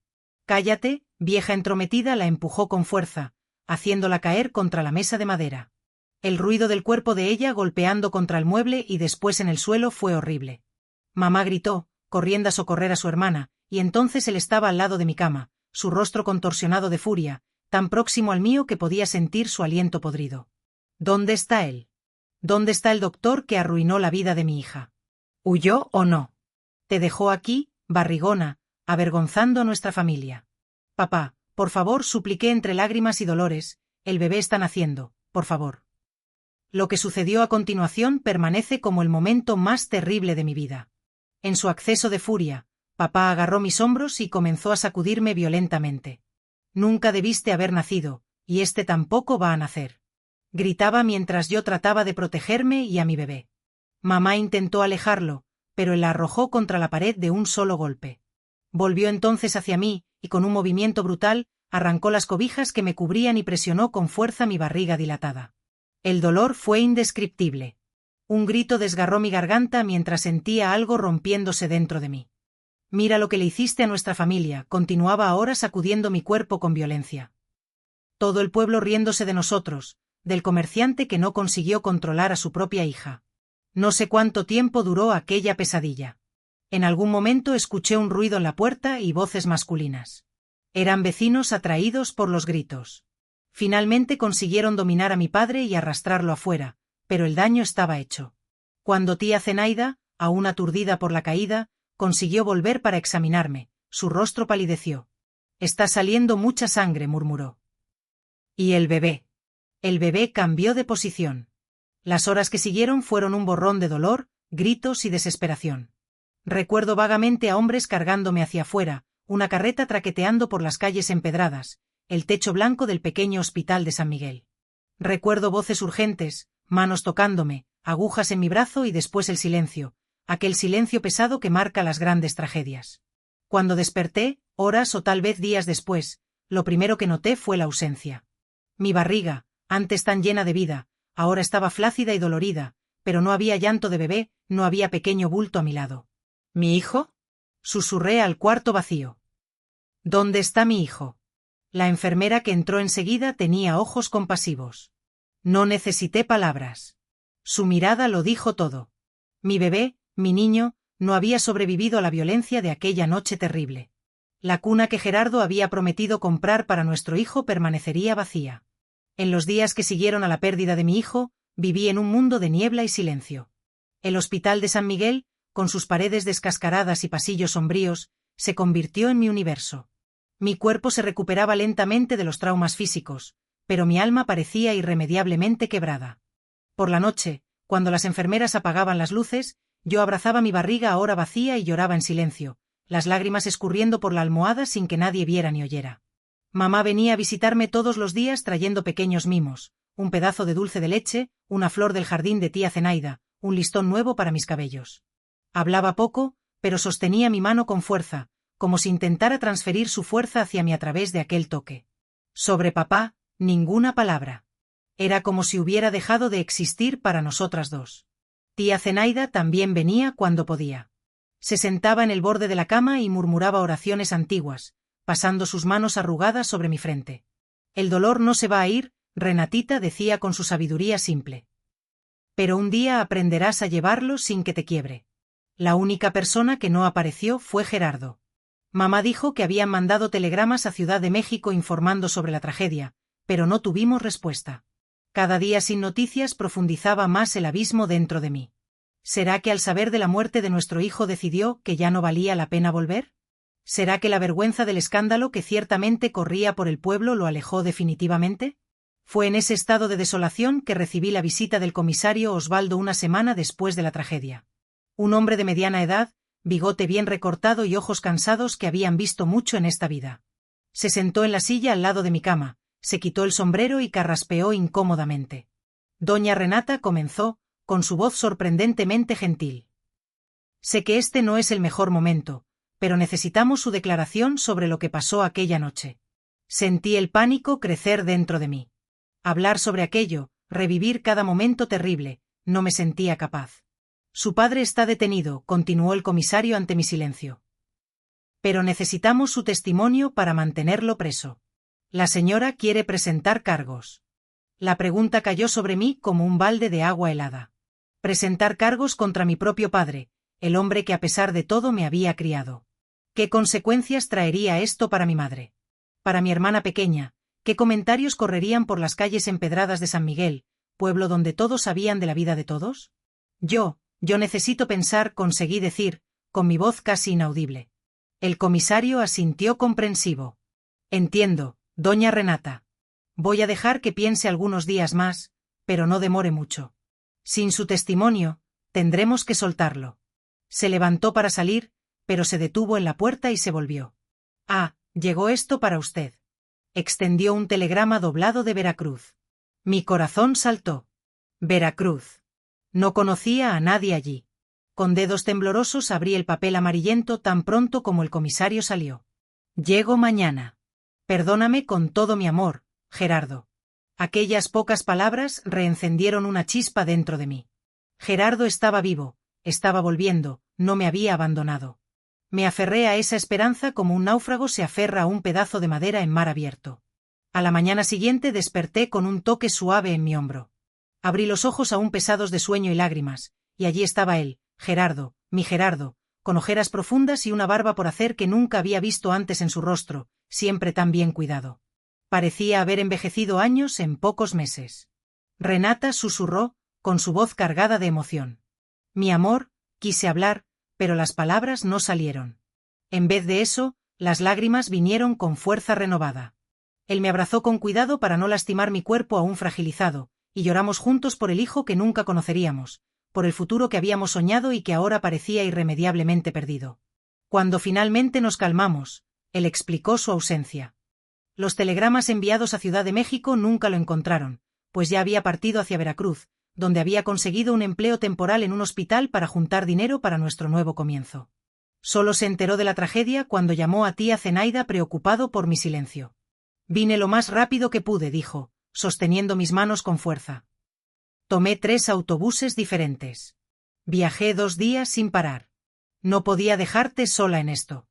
Cállate, vieja entrometida, la empujó con fuerza, haciéndola caer contra la mesa de madera. El ruido del cuerpo de ella golpeando contra el mueble y después en el suelo fue horrible. Mamá gritó, corriendo a socorrer a su hermana, y entonces él estaba al lado de mi cama, su rostro contorsionado de furia, tan próximo al mío que podía sentir su aliento podrido. ¿Dónde está él? ¿Dónde está el doctor que arruinó la vida de mi hija? ¿Huyó o no? Te dejó aquí, barrigona, avergonzando a nuestra familia. Papá, por favor, supliqué entre lágrimas y dolores, el bebé está naciendo, por favor. Lo que sucedió a continuación permanece como el momento más terrible de mi vida. En su acceso de furia, papá agarró mis hombros y comenzó a sacudirme violentamente. Nunca debiste haber nacido, y este tampoco va a nacer. Gritaba mientras yo trataba de protegerme y a mi bebé. Mamá intentó alejarlo, pero él la arrojó contra la pared de un solo golpe. Volvió entonces hacia mí, y con un movimiento brutal, arrancó las cobijas que me cubrían y presionó con fuerza mi barriga dilatada. El dolor fue indescriptible. Un grito desgarró mi garganta mientras sentía algo rompiéndose dentro de mí. Mira lo que le hiciste a nuestra familia, continuaba ahora sacudiendo mi cuerpo con violencia. Todo el pueblo riéndose de nosotros, del comerciante que no consiguió controlar a su propia hija. No sé cuánto tiempo duró aquella pesadilla. En algún momento escuché un ruido en la puerta y voces masculinas. Eran vecinos atraídos por los gritos. Finalmente consiguieron dominar a mi padre y arrastrarlo afuera, pero el daño estaba hecho. Cuando tía Zenaida, aún aturdida por la caída, consiguió volver para examinarme, su rostro palideció. «Está saliendo mucha sangre», murmuró. «¿Y el bebé?» El bebé cambió de posición. Las horas que siguieron fueron un borrón de dolor, gritos y desesperación. Recuerdo vagamente a hombres cargándome hacia afuera, una carreta traqueteando por las calles empedradas, el techo blanco del pequeño hospital de San Miguel. Recuerdo voces urgentes, manos tocándome, agujas en mi brazo y después el silencio, aquel silencio pesado que marca las grandes tragedias. Cuando desperté, horas o tal vez días después, lo primero que noté fue la ausencia. Mi barriga, antes tan llena de vida, ahora estaba flácida y dolorida, pero no había llanto de bebé, no había pequeño bulto a mi lado. ¿Mi hijo?, susurré al cuarto vacío. ¿Dónde está mi hijo? La enfermera que entró enseguida tenía ojos compasivos. No necesité palabras. Su mirada lo dijo todo. Mi bebé, mi niño, no había sobrevivido a la violencia de aquella noche terrible. La cuna que Gerardo había prometido comprar para nuestro hijo permanecería vacía. En los días que siguieron a la pérdida de mi hijo, viví en un mundo de niebla y silencio. El hospital de San Miguel, con sus paredes descascaradas y pasillos sombríos, se convirtió en mi universo. Mi cuerpo se recuperaba lentamente de los traumas físicos, pero mi alma parecía irremediablemente quebrada. Por la noche, cuando las enfermeras apagaban las luces, yo abrazaba mi barriga ahora vacía y lloraba en silencio, las lágrimas escurriendo por la almohada sin que nadie viera ni oyera. Mamá venía a visitarme todos los días trayendo pequeños mimos, un pedazo de dulce de leche, una flor del jardín de tía Zenaida, un listón nuevo para mis cabellos. Hablaba poco, pero sostenía mi mano con fuerza, como si intentara transferir su fuerza hacia mí a través de aquel toque. Sobre papá, ninguna palabra. Era como si hubiera dejado de existir para nosotras dos. Tía Zenaida también venía cuando podía. Se sentaba en el borde de la cama y murmuraba oraciones antiguas, pasando sus manos arrugadas sobre mi frente. El dolor no se va a ir, Renatita, decía con su sabiduría simple. Pero un día aprenderás a llevarlo sin que te quiebre. La única persona que no apareció fue Gerardo. Mamá dijo que habían mandado telegramas a Ciudad de México informando sobre la tragedia, pero no tuvimos respuesta. Cada día sin noticias profundizaba más el abismo dentro de mí. ¿Será que al saber de la muerte de nuestro hijo decidió que ya no valía la pena volver? ¿Será que la vergüenza del escándalo que ciertamente corría por el pueblo lo alejó definitivamente? Fue en ese estado de desolación que recibí la visita del comisario Osvaldo una semana después de la tragedia. Un hombre de mediana edad, bigote bien recortado y ojos cansados que habían visto mucho en esta vida. Se sentó en la silla al lado de mi cama, se quitó el sombrero y carraspeó incómodamente. Doña Renata comenzó, con su voz sorprendentemente gentil. Sé que este no es el mejor momento, pero necesitamos su declaración sobre lo que pasó aquella noche. Sentí el pánico crecer dentro de mí. Hablar sobre aquello, revivir cada momento terrible, no me sentía capaz. Su padre está detenido, continuó el comisario ante mi silencio. Pero necesitamos su testimonio para mantenerlo preso. La señora quiere presentar cargos. La pregunta cayó sobre mí como un balde de agua helada. Presentar cargos contra mi propio padre, el hombre que a pesar de todo me había criado. ¿Qué consecuencias traería esto para mi madre? Para mi hermana pequeña, ¿qué comentarios correrían por las calles empedradas de San Miguel, pueblo donde todos sabían de la vida de todos? Yo necesito pensar, conseguí decir, con mi voz casi inaudible. El comisario asintió comprensivo. Entiendo, doña Renata. Voy a dejar que piense algunos días más, pero no demore mucho. Sin su testimonio, tendremos que soltarlo. Se levantó para salir, pero se detuvo en la puerta y se volvió. Ah, llegó esto para usted. Extendió un telegrama doblado de Veracruz. Mi corazón saltó. Veracruz. No conocía a nadie allí. Con dedos temblorosos abrí el papel amarillento tan pronto como el comisario salió. Llego mañana. Perdóname con todo mi amor, Gerardo. Aquellas pocas palabras reencendieron una chispa dentro de mí. Gerardo estaba vivo, estaba volviendo, no me había abandonado. Me aferré a esa esperanza como un náufrago se aferra a un pedazo de madera en mar abierto. A la mañana siguiente desperté con un toque suave en mi hombro. Abrí los ojos aún pesados de sueño y lágrimas, y allí estaba él, Gerardo, mi Gerardo, con ojeras profundas y una barba por hacer que nunca había visto antes en su rostro, siempre tan bien cuidado. Parecía haber envejecido años en pocos meses. Renata susurró, con su voz cargada de emoción. Mi amor, quise hablar, pero las palabras no salieron. En vez de eso, las lágrimas vinieron con fuerza renovada. Él me abrazó con cuidado para no lastimar mi cuerpo aún fragilizado, y lloramos juntos por el hijo que nunca conoceríamos, por el futuro que habíamos soñado y que ahora parecía irremediablemente perdido. Cuando finalmente nos calmamos, él explicó su ausencia. Los telegramas enviados a Ciudad de México nunca lo encontraron, pues ya había partido hacia Veracruz, donde había conseguido un empleo temporal en un hospital para juntar dinero para nuestro nuevo comienzo. Solo se enteró de la tragedia cuando llamó a tía Zenaida preocupado por mi silencio. Vine lo más rápido que pude, dijo, sosteniendo mis manos con fuerza. Tomé 3 autobuses diferentes. Viajé 2 días sin parar. No podía dejarte sola en esto.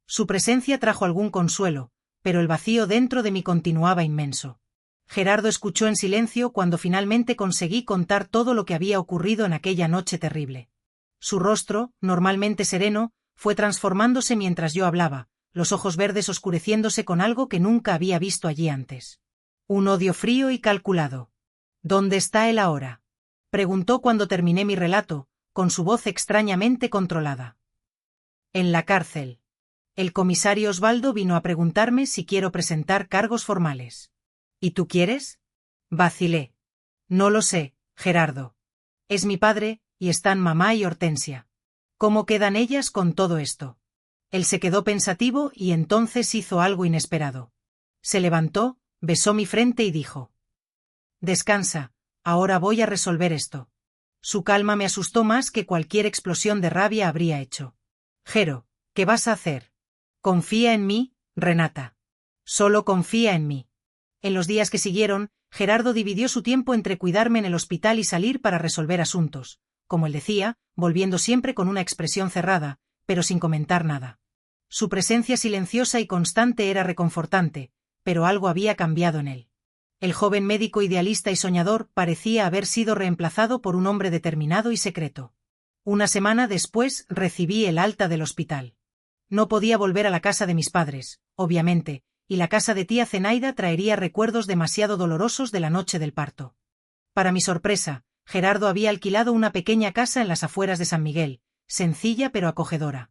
Su presencia trajo algún consuelo, pero el vacío dentro de mí continuaba inmenso. Gerardo escuchó en silencio cuando finalmente conseguí contar todo lo que había ocurrido en aquella noche terrible. Su rostro, normalmente sereno, fue transformándose mientras yo hablaba, los ojos verdes oscureciéndose con algo que nunca había visto allí antes. Un odio frío y calculado. ¿Dónde está él ahora?, preguntó cuando terminé mi relato, con su voz extrañamente controlada. En la cárcel. El comisario Osvaldo vino a preguntarme si quiero presentar cargos formales. ¿Y tú quieres? Vacilé. No lo sé, Gerardo. Es mi padre, y están mamá y Hortensia. ¿Cómo quedan ellas con todo esto? Él se quedó pensativo y entonces hizo algo inesperado. Se levantó, besó mi frente y dijo: Descansa, ahora voy a resolver esto. Su calma me asustó más que cualquier explosión de rabia habría hecho. Jero, ¿qué vas a hacer? Confía en mí, Renata. Solo confía en mí. En los días que siguieron, Gerardo dividió su tiempo entre cuidarme en el hospital y salir para resolver asuntos, como él decía, volviendo siempre con una expresión cerrada, pero sin comentar nada. Su presencia silenciosa y constante era reconfortante, pero algo había cambiado en él. El joven médico idealista y soñador parecía haber sido reemplazado por un hombre determinado y secreto. Una semana después recibí el alta del hospital. No podía volver a la casa de mis padres, obviamente, y la casa de tía Zenaida traería recuerdos demasiado dolorosos de la noche del parto. Para mi sorpresa, Gerardo había alquilado una pequeña casa en las afueras de San Miguel, sencilla pero acogedora.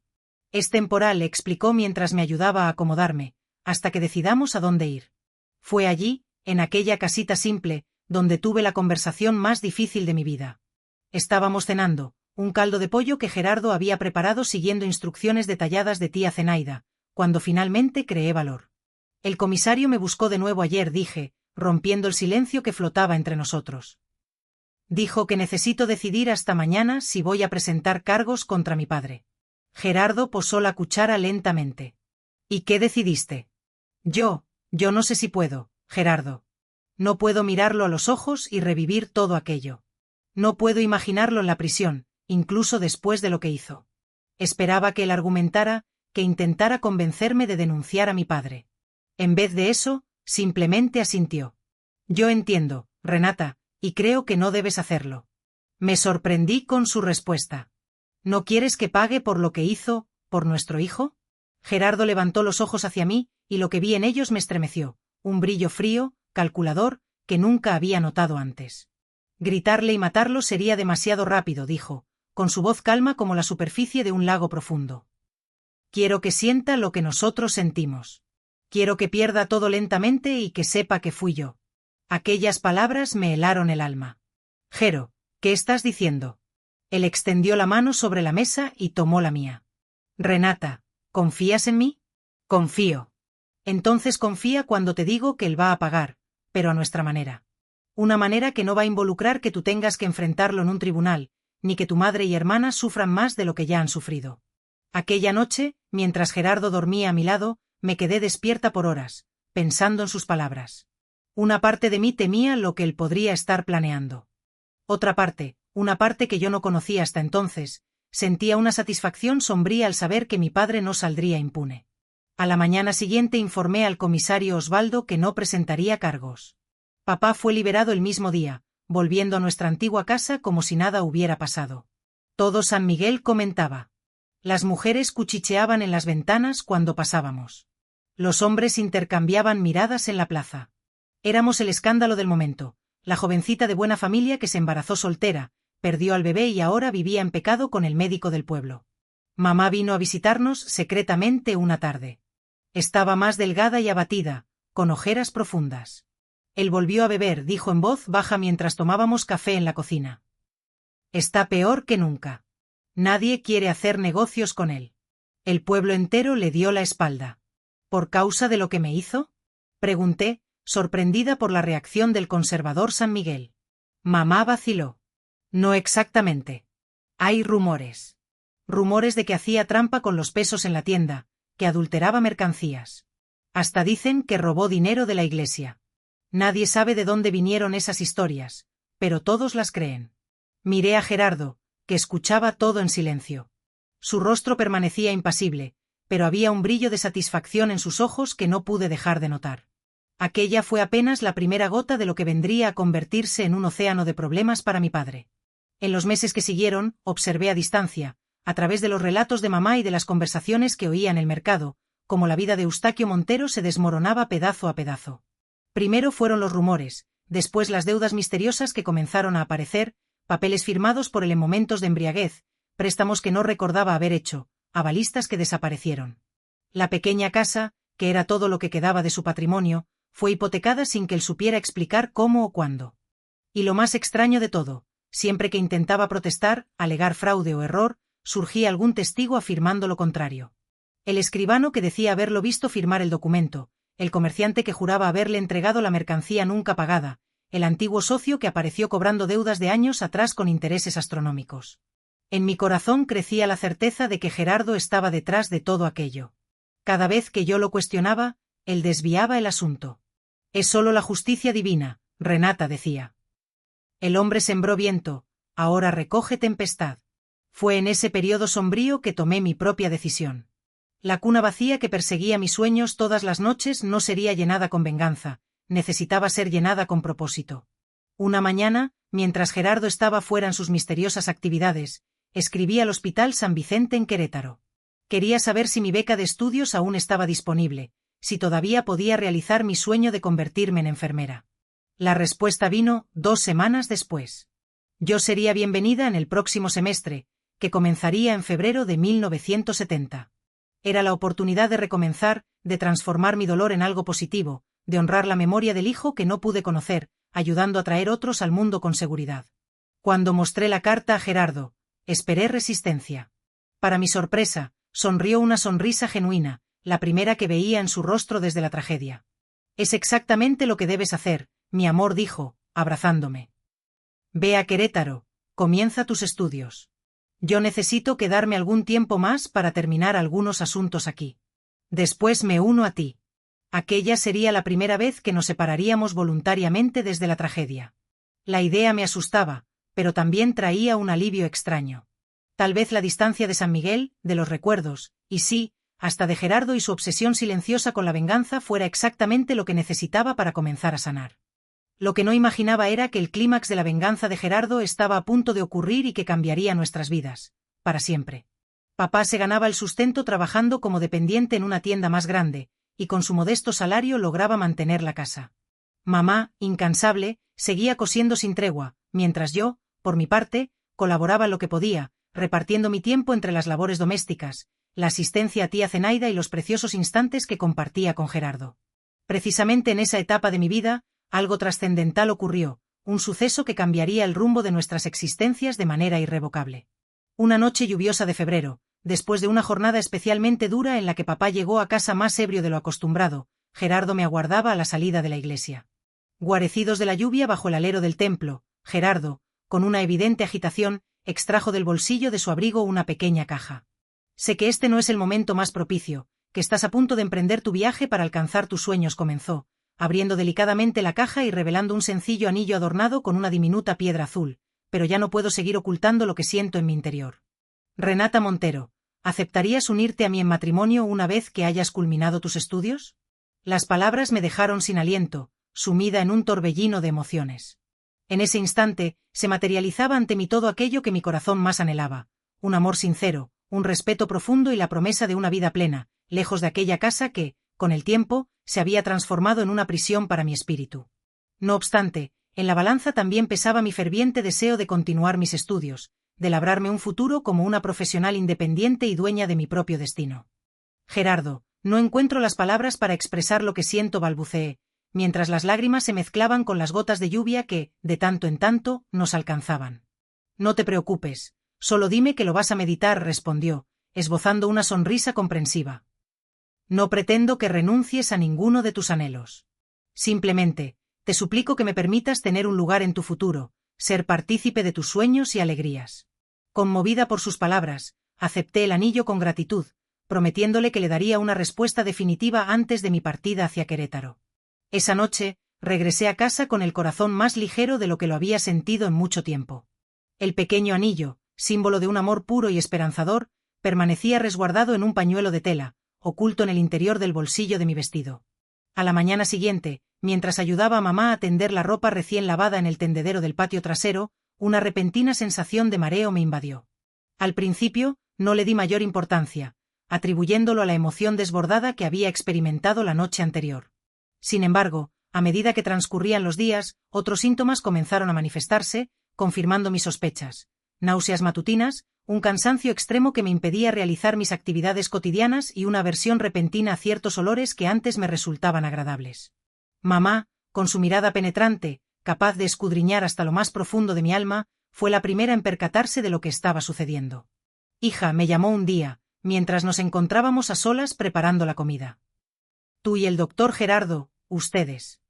Es temporal, le explicó mientras me ayudaba a acomodarme, hasta que decidamos a dónde ir. Fue allí, en aquella casita simple, donde tuve la conversación más difícil de mi vida. Estábamos cenando, un caldo de pollo que Gerardo había preparado siguiendo instrucciones detalladas de tía Zenaida, cuando finalmente creé valor. El comisario me buscó de nuevo ayer, dije, rompiendo el silencio que flotaba entre nosotros. Dijo que necesito decidir hasta mañana si voy a presentar cargos contra mi padre. Gerardo posó la cuchara lentamente. ¿Y qué decidiste? Yo no sé si puedo, Gerardo. No puedo mirarlo a los ojos y revivir todo aquello. No puedo imaginarlo en la prisión, incluso después de lo que hizo. Esperaba que él argumentara, que intentara convencerme de denunciar a mi padre. En vez de eso, simplemente asintió. Yo entiendo, Renata, y creo que no debes hacerlo. Me sorprendí con su respuesta. ¿No quieres que pague por lo que hizo, por nuestro hijo? Gerardo levantó los ojos hacia mí, y lo que vi en ellos me estremeció, un brillo frío, calculador, que nunca había notado antes. Gritarle y matarlo sería demasiado rápido, dijo, con su voz calma como la superficie de un lago profundo. Quiero que sienta lo que nosotros sentimos. Quiero que pierda todo lentamente y que sepa que fui yo. Aquellas palabras me helaron el alma. Jero, ¿qué estás diciendo? Él extendió la mano sobre la mesa y tomó la mía. Renata, ¿confías en mí? Confío. Entonces confía cuando te digo que él va a pagar, pero a nuestra manera. Una manera que no va a involucrar que tú tengas que enfrentarlo en un tribunal, ni que tu madre y hermana sufran más de lo que ya han sufrido. Aquella noche, mientras Gerardo dormía a mi lado, me quedé despierta por horas, pensando en sus palabras. Una parte de mí temía lo que él podría estar planeando. Otra parte, una parte que yo no conocía hasta entonces, sentía una satisfacción sombría al saber que mi padre no saldría impune. A la mañana siguiente informé al comisario Osvaldo que no presentaría cargos. Papá fue liberado el mismo día, volviendo a nuestra antigua casa como si nada hubiera pasado. Todo San Miguel comentaba. Las mujeres cuchicheaban en las ventanas cuando pasábamos. Los hombres intercambiaban miradas en la plaza. Éramos el escándalo del momento, la jovencita de buena familia que se embarazó soltera, perdió al bebé y ahora vivía en pecado con el médico del pueblo. Mamá vino a visitarnos secretamente una tarde. Estaba más delgada y abatida, con ojeras profundas. Él volvió a beber, dijo en voz baja mientras tomábamos café en la cocina. Está peor que nunca. Nadie quiere hacer negocios con él. El pueblo entero le dio la espalda. ¿Por causa de lo que me hizo? Pregunté, sorprendida por la reacción del conservador San Miguel. Mamá vaciló. No exactamente. Hay rumores. Rumores de que hacía trampa con los pesos en la tienda, que adulteraba mercancías. Hasta dicen que robó dinero de la iglesia. Nadie sabe de dónde vinieron esas historias, pero todos las creen. Miré a Gerardo, que escuchaba todo en silencio. Su rostro permanecía impasible, pero había un brillo de satisfacción en sus ojos que no pude dejar de notar. Aquella fue apenas la primera gota de lo que vendría a convertirse en un océano de problemas para mi padre. En los meses que siguieron, observé a distancia, a través de los relatos de mamá y de las conversaciones que oía en el mercado, cómo la vida de Eustaquio Montero se desmoronaba pedazo a pedazo. Primero fueron los rumores, después las deudas misteriosas que comenzaron a aparecer, papeles firmados por él en momentos de embriaguez, préstamos que no recordaba haber hecho, avalistas que desaparecieron. La pequeña casa, que era todo lo que quedaba de su patrimonio, fue hipotecada sin que él supiera explicar cómo o cuándo. Y lo más extraño de todo, siempre que intentaba protestar, alegar fraude o error, surgía algún testigo afirmando lo contrario. El escribano que decía haberlo visto firmar el documento, el comerciante que juraba haberle entregado la mercancía nunca pagada, el antiguo socio que apareció cobrando deudas de años atrás con intereses astronómicos. En mi corazón crecía la certeza de que Gerardo estaba detrás de todo aquello. Cada vez que yo lo cuestionaba, él desviaba el asunto. Es solo la justicia divina, Renata decía. El hombre sembró viento, ahora recoge tempestad. Fue en ese periodo sombrío que tomé mi propia decisión. La cuna vacía que perseguía mis sueños todas las noches no sería llenada con venganza, necesitaba ser llenada con propósito. Una mañana, mientras Gerardo estaba fuera en sus misteriosas actividades, escribí al Hospital San Vicente en Querétaro. Quería saber si mi beca de estudios aún estaba disponible, si todavía podía realizar mi sueño de convertirme en enfermera. La respuesta vino 2 semanas después. Yo sería bienvenida en el próximo semestre, que comenzaría en febrero de 1970. Era la oportunidad de recomenzar, de transformar mi dolor en algo positivo, de honrar la memoria del hijo que no pude conocer, ayudando a traer otros al mundo con seguridad. Cuando mostré la carta a Gerardo, esperé resistencia. Para mi sorpresa, sonrió una sonrisa genuina, la primera que veía en su rostro desde la tragedia. Es exactamente lo que debes hacer, mi amor, dijo, abrazándome. Ve a Querétaro, comienza tus estudios. Yo necesito quedarme algún tiempo más para terminar algunos asuntos aquí. Después me uno a ti. Aquella sería la primera vez que nos separaríamos voluntariamente desde la tragedia. La idea me asustaba, pero también traía un alivio extraño. Tal vez la distancia de San Miguel, de los recuerdos, y sí, hasta de Gerardo y su obsesión silenciosa con la venganza fuera exactamente lo que necesitaba para comenzar a sanar. Lo que no imaginaba era que el clímax de la venganza de Gerardo estaba a punto de ocurrir y que cambiaría nuestras vidas, para siempre. Papá se ganaba el sustento trabajando como dependiente en una tienda más grande, y con su modesto salario lograba mantener la casa. Mamá, incansable, seguía cosiendo sin tregua, mientras yo, por mi parte, colaboraba lo que podía, repartiendo mi tiempo entre las labores domésticas, la asistencia a tía Zenaida y los preciosos instantes que compartía con Gerardo. Precisamente en esa etapa de mi vida, algo trascendental ocurrió, un suceso que cambiaría el rumbo de nuestras existencias de manera irrevocable. Una noche lluviosa de febrero, después de una jornada especialmente dura en la que papá llegó a casa más ebrio de lo acostumbrado, Gerardo me aguardaba a la salida de la iglesia. Guarecidos de la lluvia bajo el alero del templo, Gerardo, con una evidente agitación, extrajo del bolsillo de su abrigo una pequeña caja. Sé que este no es el momento más propicio, que estás a punto de emprender tu viaje para alcanzar tus sueños, comenzó, abriendo delicadamente la caja y revelando un sencillo anillo adornado con una diminuta piedra azul, pero ya no puedo seguir ocultando lo que siento en mi interior. Renata Montero, ¿aceptarías unirte a mí en matrimonio una vez que hayas culminado tus estudios? Las palabras me dejaron sin aliento, sumida en un torbellino de emociones. En ese instante, se materializaba ante mí todo aquello que mi corazón más anhelaba, un amor sincero, un respeto profundo y la promesa de una vida plena, lejos de aquella casa que, con el tiempo, se había transformado en una prisión para mi espíritu. No obstante, en la balanza también pesaba mi ferviente deseo de continuar mis estudios, de labrarme un futuro como una profesional independiente y dueña de mi propio destino. Gerardo, no encuentro las palabras para expresar lo que siento, balbuceé, mientras las lágrimas se mezclaban con las gotas de lluvia que, de tanto en tanto, nos alcanzaban. No te preocupes, solo dime que lo vas a meditar, respondió, esbozando una sonrisa comprensiva. No pretendo que renuncies a ninguno de tus anhelos. Simplemente, te suplico que me permitas tener un lugar en tu futuro, ser partícipe de tus sueños y alegrías. Conmovida por sus palabras, acepté el anillo con gratitud, prometiéndole que le daría una respuesta definitiva antes de mi partida hacia Querétaro. Esa noche, regresé a casa con el corazón más ligero de lo que lo había sentido en mucho tiempo. El pequeño anillo, símbolo de un amor puro y esperanzador, permanecía resguardado en un pañuelo de tela, oculto en el interior del bolsillo de mi vestido. A la mañana siguiente, mientras ayudaba a mamá a tender la ropa recién lavada en el tendedero del patio trasero, una repentina sensación de mareo me invadió. Al principio, no le di mayor importancia, atribuyéndolo a la emoción desbordada que había experimentado la noche anterior. Sin embargo, a medida que transcurrían los días, otros síntomas comenzaron a manifestarse, confirmando mis sospechas: náuseas matutinas, un cansancio extremo que me impedía realizar mis actividades cotidianas y una aversión repentina a ciertos olores que antes me resultaban agradables. Mamá, con su mirada penetrante, capaz de escudriñar hasta lo más profundo de mi alma, fue la primera en percatarse de lo que estaba sucediendo. Hija, me llamó un día, mientras nos encontrábamos a solas preparando la comida. Tú y el doctor Gerardo, ustedes.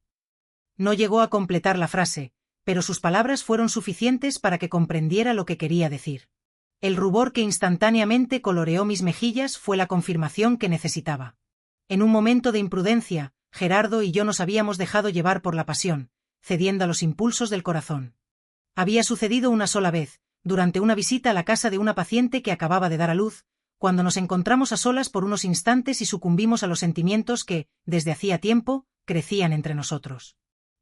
No llegó a completar la frase, pero sus palabras fueron suficientes para que comprendiera lo que quería decir. El rubor que instantáneamente coloreó mis mejillas fue la confirmación que necesitaba. En un momento de imprudencia, Gerardo y yo nos habíamos dejado llevar por la pasión, cediendo a los impulsos del corazón. Había sucedido una sola vez, durante una visita a la casa de una paciente que acababa de dar a luz, cuando nos encontramos a solas por unos instantes y sucumbimos a los sentimientos que, desde hacía tiempo, crecían entre nosotros.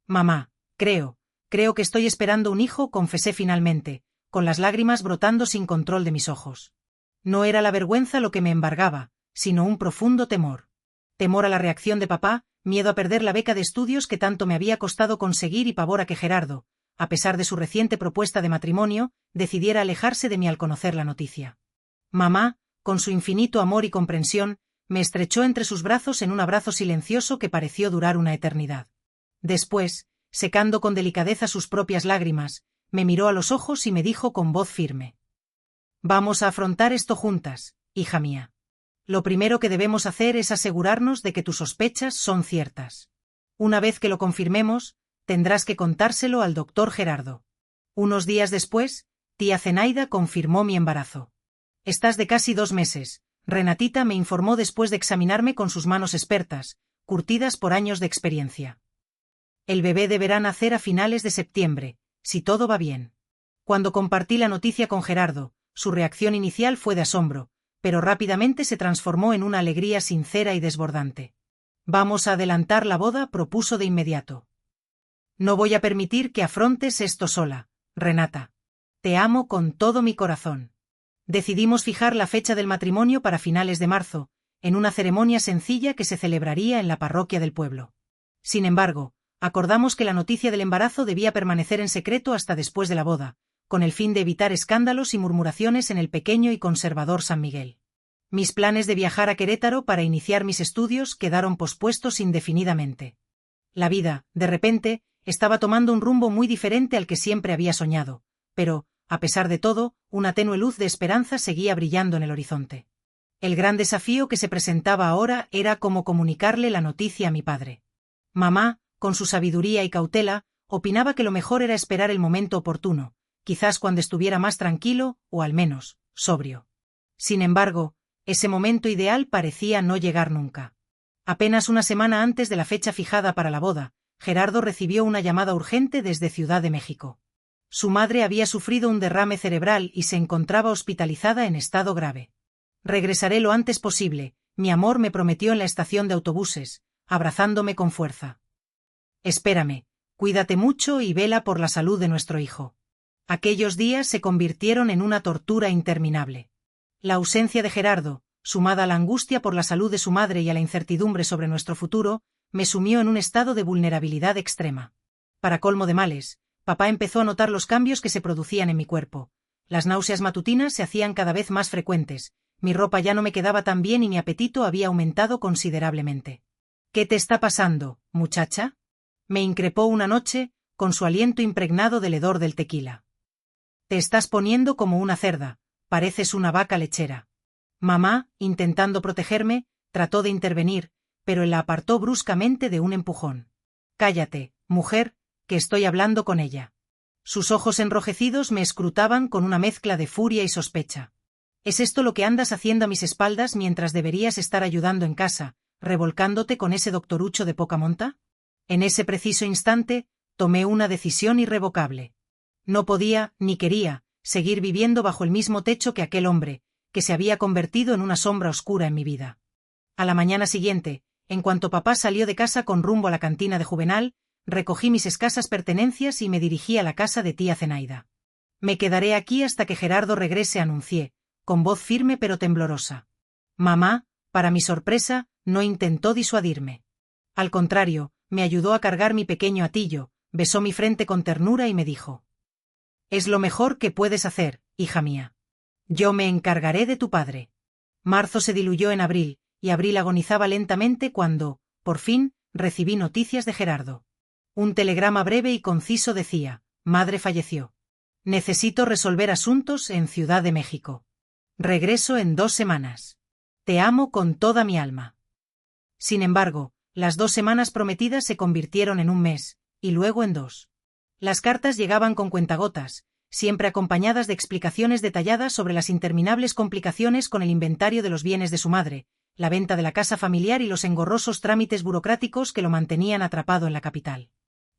Mamá, creo que estoy esperando un hijo, confesé finalmente, con las lágrimas brotando sin control de mis ojos. No era la vergüenza lo que me embargaba, sino un profundo temor. Temor a la reacción de papá, miedo a perder la beca de estudios que tanto me había costado conseguir y pavor a que Gerardo, a pesar de su reciente propuesta de matrimonio, decidiera alejarse de mí al conocer la noticia. Mamá, con su infinito amor y comprensión, me estrechó entre sus brazos en un abrazo silencioso que pareció durar una eternidad. Después, secando con delicadeza sus propias lágrimas, me miró a los ojos y me dijo con voz firme: Vamos a afrontar esto juntas, hija mía. Lo primero que debemos hacer es asegurarnos de que tus sospechas son ciertas. Una vez que lo confirmemos, tendrás que contárselo al doctor Gerardo. Unos días después, tía Zenaida confirmó mi embarazo. Estás de casi 2 meses, Renatita me informó después de examinarme con sus manos expertas, curtidas por años de experiencia. El bebé deberá nacer a finales de septiembre, si todo va bien. Cuando compartí la noticia con Gerardo, su reacción inicial fue de asombro, pero rápidamente se transformó en una alegría sincera y desbordante. Vamos a adelantar la boda, propuso de inmediato. No voy a permitir que afrontes esto sola, Renata. Te amo con todo mi corazón. Decidimos fijar la fecha del matrimonio para finales de marzo, en una ceremonia sencilla que se celebraría en la parroquia del pueblo. Sin embargo, acordamos que la noticia del embarazo debía permanecer en secreto hasta después de la boda, con el fin de evitar escándalos y murmuraciones en el pequeño y conservador San Miguel. Mis planes de viajar a Querétaro para iniciar mis estudios quedaron pospuestos indefinidamente. La vida, de repente, estaba tomando un rumbo muy diferente al que siempre había soñado, pero, a pesar de todo, una tenue luz de esperanza seguía brillando en el horizonte. El gran desafío que se presentaba ahora era cómo comunicarle la noticia a mi padre. Mamá, con su sabiduría y cautela, opinaba que lo mejor era esperar el momento oportuno, quizás cuando estuviera más tranquilo, o al menos, sobrio. Sin embargo, ese momento ideal parecía no llegar nunca. Apenas una semana antes de la fecha fijada para la boda, Gerardo recibió una llamada urgente desde Ciudad de México. Su madre había sufrido un derrame cerebral y se encontraba hospitalizada en estado grave. Regresaré lo antes posible, mi amor, me prometió en la estación de autobuses, abrazándome con fuerza. Espérame, cuídate mucho y vela por la salud de nuestro hijo. Aquellos días se convirtieron en una tortura interminable. La ausencia de Gerardo, sumada a la angustia por la salud de su madre y a la incertidumbre sobre nuestro futuro, me sumió en un estado de vulnerabilidad extrema. Para colmo de males, papá empezó a notar los cambios que se producían en mi cuerpo. Las náuseas matutinas se hacían cada vez más frecuentes, mi ropa ya no me quedaba tan bien y mi apetito había aumentado considerablemente. «¿Qué te está pasando, muchacha?», me increpó una noche, con su aliento impregnado del hedor del tequila. «Te estás poniendo como una cerda, pareces una vaca lechera». Mamá, intentando protegerme, trató de intervenir, pero él la apartó bruscamente de un empujón. «Cállate, mujer, que estoy hablando con ella». Sus ojos enrojecidos me escrutaban con una mezcla de furia y sospecha. «¿Es esto lo que andas haciendo a mis espaldas mientras deberías estar ayudando en casa, revolcándote con ese doctorucho de poca monta?» En ese preciso instante, tomé una decisión irrevocable. No podía, ni quería, seguir viviendo bajo el mismo techo que aquel hombre, que se había convertido en una sombra oscura en mi vida. A la mañana siguiente, en cuanto papá salió de casa con rumbo a la cantina de Juvenal, recogí mis escasas pertenencias y me dirigí a la casa de tía Zenaida. «Me quedaré aquí hasta que Gerardo regrese», anuncié, con voz firme pero temblorosa. Mamá, para mi sorpresa, no intentó disuadirme. Al contrario, me ayudó a cargar mi pequeño hatillo, besó mi frente con ternura y me dijo: «Es lo mejor que puedes hacer, hija mía. Yo me encargaré de tu padre». Marzo se diluyó en abril, y abril agonizaba lentamente cuando, por fin, recibí noticias de Gerardo. Un telegrama breve y conciso decía: «Madre falleció. Necesito resolver asuntos en Ciudad de México. Regreso en 2 semanas. Te amo con toda mi alma». Sin embargo, las 2 semanas prometidas se convirtieron en un mes, y luego en 2. Las cartas llegaban con cuentagotas, siempre acompañadas de explicaciones detalladas sobre las interminables complicaciones con el inventario de los bienes de su madre, la venta de la casa familiar y los engorrosos trámites burocráticos que lo mantenían atrapado en la capital.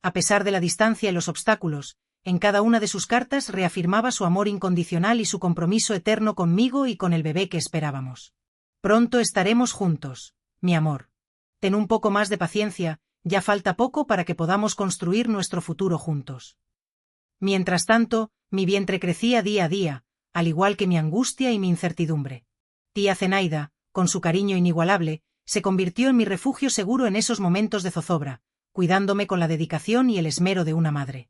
A pesar de la distancia y los obstáculos, en cada una de sus cartas reafirmaba su amor incondicional y su compromiso eterno conmigo y con el bebé que esperábamos. «Pronto estaremos juntos, mi amor. Ten un poco más de paciencia, ya falta poco para que podamos construir nuestro futuro juntos». Mientras tanto, mi vientre crecía día a día, al igual que mi angustia y mi incertidumbre. Tía Zenaida, con su cariño inigualable, se convirtió en mi refugio seguro en esos momentos de zozobra, cuidándome con la dedicación y el esmero de una madre.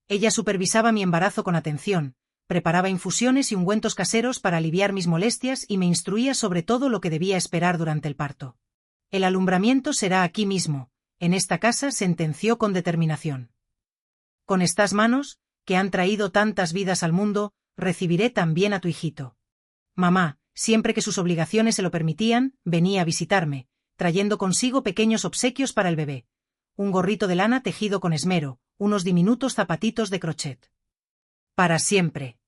Ella supervisaba mi embarazo con atención, preparaba infusiones y ungüentos caseros para aliviar mis molestias y me instruía sobre todo lo que debía esperar durante el parto. «El alumbramiento será aquí mismo, en esta casa», sentenció con determinación. «Con estas manos, que han traído tantas vidas al mundo, recibiré también a tu hijito». Mamá, siempre que sus obligaciones se lo permitían, venía a visitarme, trayendo consigo pequeños obsequios para el bebé: un gorrito de lana tejido con esmero, unos diminutos zapatitos de crochet. Para siempre.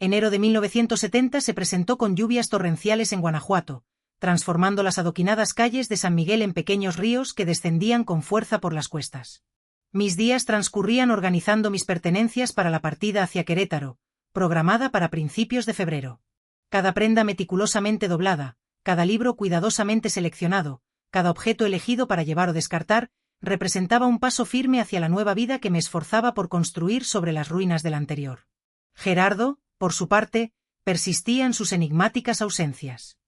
Enero de 1970 se presentó con lluvias torrenciales en Guanajuato, transformando las adoquinadas calles de San Miguel en pequeños ríos que descendían con fuerza por las cuestas. Mis días transcurrían organizando mis pertenencias para la partida hacia Querétaro, programada para principios de febrero. Cada prenda meticulosamente doblada, cada libro cuidadosamente seleccionado, cada objeto elegido para llevar o descartar, representaba un paso firme hacia la nueva vida que me esforzaba por construir sobre las ruinas del anterior. Gerardo, por su parte, persistía en sus enigmáticas ausencias.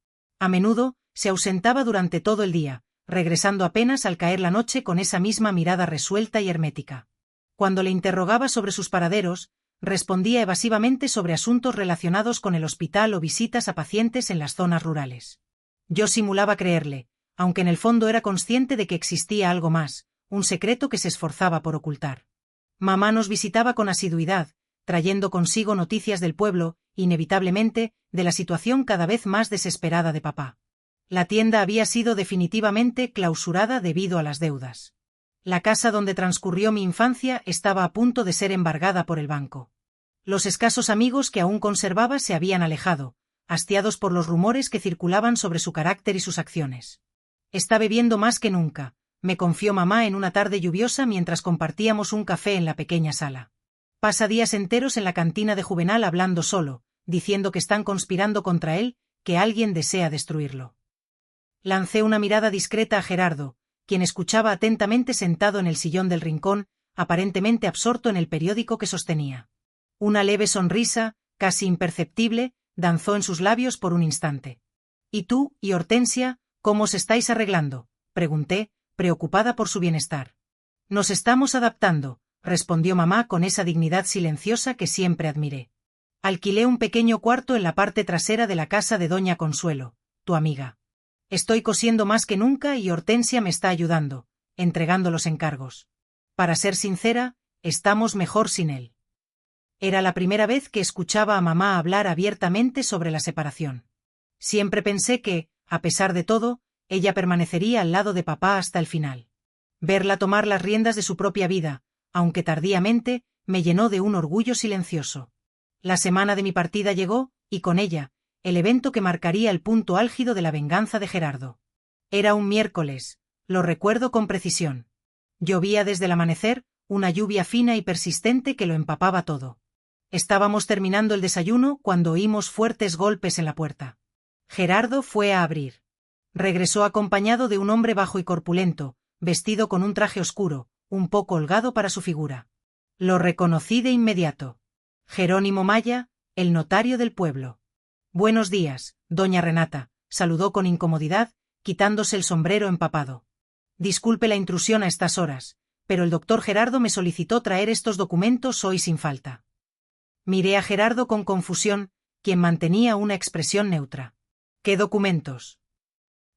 A menudo, se ausentaba durante todo el día, regresando apenas al caer la noche con esa misma mirada resuelta y hermética. Cuando le interrogaba sobre sus paraderos, respondía evasivamente sobre asuntos relacionados con el hospital o visitas a pacientes en las zonas rurales. Yo simulaba creerle, aunque en el fondo era consciente de que existía algo más, un secreto que se esforzaba por ocultar. Mamá nos visitaba con asiduidad, trayendo consigo noticias del pueblo, inevitablemente, de la situación cada vez más desesperada de papá. La tienda había sido definitivamente clausurada debido a las deudas. La casa donde transcurrió mi infancia estaba a punto de ser embargada por el banco. Los escasos amigos que aún conservaba se habían alejado, hastiados por los rumores que circulaban sobre su carácter y sus acciones. «Está bebiendo más que nunca», me confió mamá en una tarde lluviosa mientras compartíamos un café en la pequeña sala. «Pasa días enteros en la cantina de Juvenal hablando solo, diciendo que están conspirando contra él, que alguien desea destruirlo». Lancé una mirada discreta a Gerardo, quien escuchaba atentamente sentado en el sillón del rincón, aparentemente absorto en el periódico que sostenía. Una leve sonrisa, casi imperceptible, danzó en sus labios por un instante. ¿Y tú y Hortensia, cómo os estáis arreglando?, pregunté, preocupada por su bienestar. Nos estamos adaptando, respondió mamá con esa dignidad silenciosa que siempre admiré. Alquilé un pequeño cuarto en la parte trasera de la casa de doña Consuelo, tu amiga. Estoy cosiendo más que nunca y Hortensia me está ayudando, entregando los encargos. Para ser sincera, estamos mejor sin él. Era la primera vez que escuchaba a mamá hablar abiertamente sobre la separación. Siempre pensé que, a pesar de todo, ella permanecería al lado de papá hasta el final. Verla tomar las riendas de su propia vida, aunque tardíamente, me llenó de un orgullo silencioso. La semana de mi partida llegó, y con ella, el evento que marcaría el punto álgido de la venganza de Gerardo. Era un miércoles, lo recuerdo con precisión. Llovía desde el amanecer, una lluvia fina y persistente que lo empapaba todo. Estábamos terminando el desayuno cuando oímos fuertes golpes en la puerta. Gerardo fue a abrir. Regresó acompañado de un hombre bajo y corpulento, vestido con un traje oscuro, un poco holgado para su figura. Lo reconocí de inmediato. Jerónimo Maya, el notario del pueblo. Buenos días, doña Renata, saludó con incomodidad, quitándose el sombrero empapado. Disculpe la intrusión a estas horas, pero el doctor Gerardo me solicitó traer estos documentos hoy sin falta. Miré a Gerardo con confusión, quien mantenía una expresión neutra. ¿Qué documentos?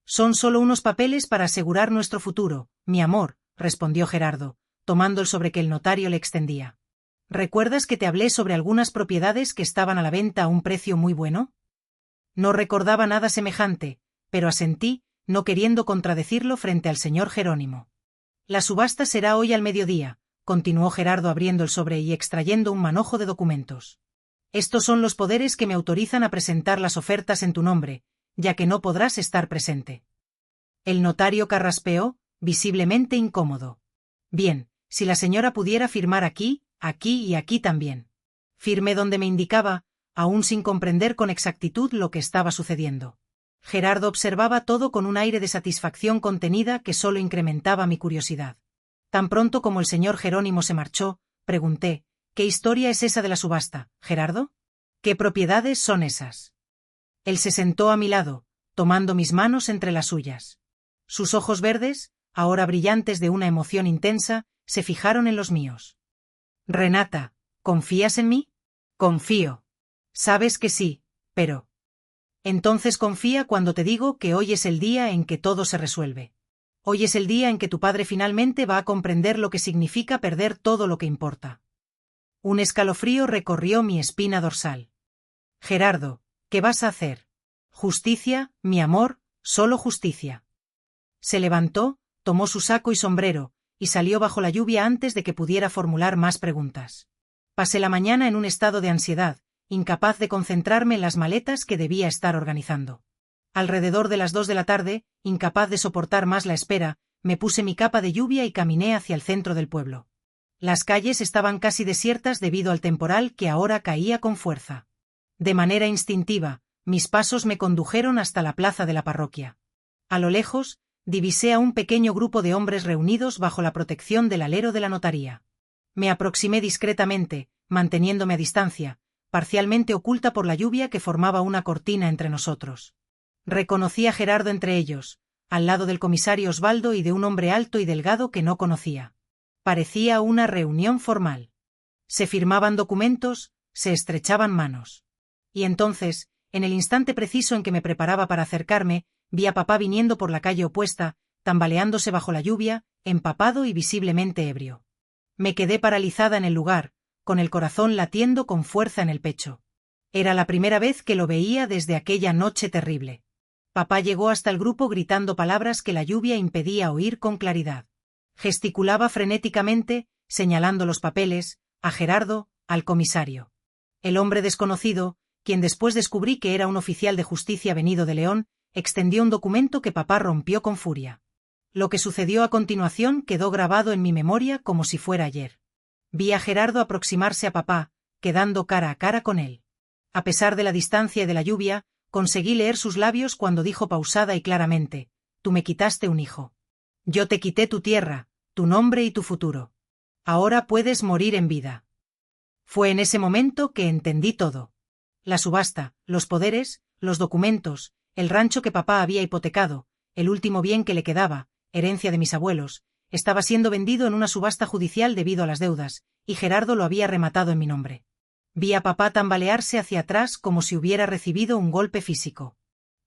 Son solo unos papeles para asegurar nuestro futuro, mi amor, respondió Gerardo, tomando el sobre que el notario le extendía. ¿Recuerdas que te hablé sobre algunas propiedades que estaban a la venta a un precio muy bueno? No recordaba nada semejante, pero asentí, no queriendo contradecirlo frente al señor Jerónimo. La subasta será hoy al mediodía, continuó Gerardo abriendo el sobre y extrayendo un manojo de documentos. Estos son los poderes que me autorizan a presentar las ofertas en tu nombre, ya que no podrás estar presente. El notario carraspeó, visiblemente incómodo. Bien, si la señora pudiera firmar aquí, aquí y aquí también. Firmé donde me indicaba, aún sin comprender con exactitud lo que estaba sucediendo. Gerardo observaba todo con un aire de satisfacción contenida que solo incrementaba mi curiosidad. Tan pronto como el señor Jerónimo se marchó, pregunté, ¿qué historia es esa de la subasta, Gerardo? ¿Qué propiedades son esas? Él se sentó a mi lado, tomando mis manos entre las suyas. Sus ojos verdes, ahora brillantes de una emoción intensa, se fijaron en los míos. Renata, ¿confías en mí? Confío. Sabes que sí, pero... Entonces confía cuando te digo que hoy es el día en que todo se resuelve. Hoy es el día en que tu padre finalmente va a comprender lo que significa perder todo lo que importa. Un escalofrío recorrió mi espina dorsal. Gerardo, ¿qué vas a hacer? Justicia, mi amor, solo justicia. Se levantó, tomó su saco y sombrero, y salió bajo la lluvia antes de que pudiera formular más preguntas. Pasé la mañana en un estado de ansiedad, incapaz de concentrarme en las maletas que debía estar organizando. Alrededor de las 2 de la tarde, incapaz de soportar más la espera, me puse mi capa de lluvia y caminé hacia el centro del pueblo. Las calles estaban casi desiertas debido al temporal que ahora caía con fuerza. De manera instintiva, mis pasos me condujeron hasta la plaza de la parroquia. A lo lejos, divisé a un pequeño grupo de hombres reunidos bajo la protección del alero de la notaría. Me aproximé discretamente, manteniéndome a distancia, parcialmente oculta por la lluvia que formaba una cortina entre nosotros. Reconocí a Gerardo entre ellos, al lado del comisario Osvaldo y de un hombre alto y delgado que no conocía. Parecía una reunión formal. Se firmaban documentos, se estrechaban manos. Y entonces, en el instante preciso en que me preparaba para acercarme, vi a papá viniendo por la calle opuesta, tambaleándose bajo la lluvia, empapado y visiblemente ebrio. Me quedé paralizada en el lugar, con el corazón latiendo con fuerza en el pecho. Era la primera vez que lo veía desde aquella noche terrible. Papá llegó hasta el grupo gritando palabras que la lluvia impedía oír con claridad. Gesticulaba frenéticamente, señalando los papeles, a Gerardo, al comisario. El hombre desconocido, quien después descubrí que era un oficial de justicia venido de León, extendió un documento que papá rompió con furia. Lo que sucedió a continuación quedó grabado en mi memoria como si fuera ayer. Vi a Gerardo aproximarse a papá, quedando cara a cara con él. A pesar de la distancia y de la lluvia, conseguí leer sus labios cuando dijo pausada y claramente, «Tú me quitaste un hijo. Yo te quité tu tierra, tu nombre y tu futuro. Ahora puedes morir en vida». Fue en ese momento que entendí todo. La subasta, los poderes, los documentos, El rancho que papá había hipotecado, el último bien que le quedaba, herencia de mis abuelos, estaba siendo vendido en una subasta judicial debido a las deudas, y Gerardo lo había rematado en mi nombre. Vi a papá tambalearse hacia atrás como si hubiera recibido un golpe físico.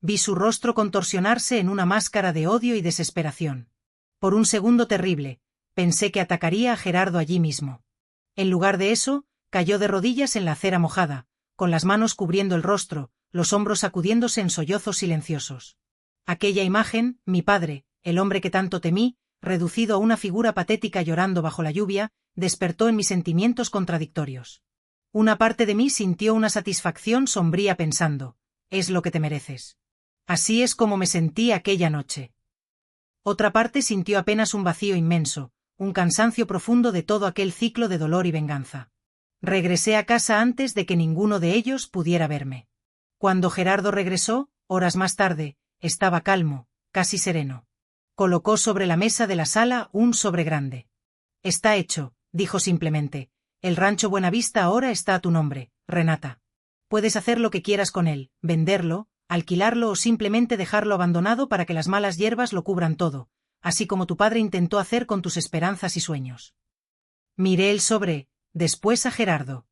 Vi su rostro contorsionarse en una máscara de odio y desesperación. Por un segundo terrible, pensé que atacaría a Gerardo allí mismo. En lugar de eso, cayó de rodillas en la acera mojada, con las manos cubriendo el rostro, los hombros sacudiéndose en sollozos silenciosos. Aquella imagen, mi padre, el hombre que tanto temí, reducido a una figura patética llorando bajo la lluvia, despertó en mis sentimientos contradictorios. Una parte de mí sintió una satisfacción sombría pensando, es lo que te mereces. Así es como me sentí aquella noche. Otra parte sintió apenas un vacío inmenso, un cansancio profundo de todo aquel ciclo de dolor y venganza. Regresé a casa antes de que ninguno de ellos pudiera verme. Cuando Gerardo regresó, horas más tarde, estaba calmo, casi sereno. Colocó sobre la mesa de la sala un sobre grande. Está hecho, dijo simplemente. El rancho Buenavista ahora está a tu nombre, Renata. Puedes hacer lo que quieras con él, venderlo, alquilarlo o simplemente dejarlo abandonado para que las malas hierbas lo cubran todo, así como tu padre intentó hacer con tus esperanzas y sueños. Miré el sobre, después a Gerardo.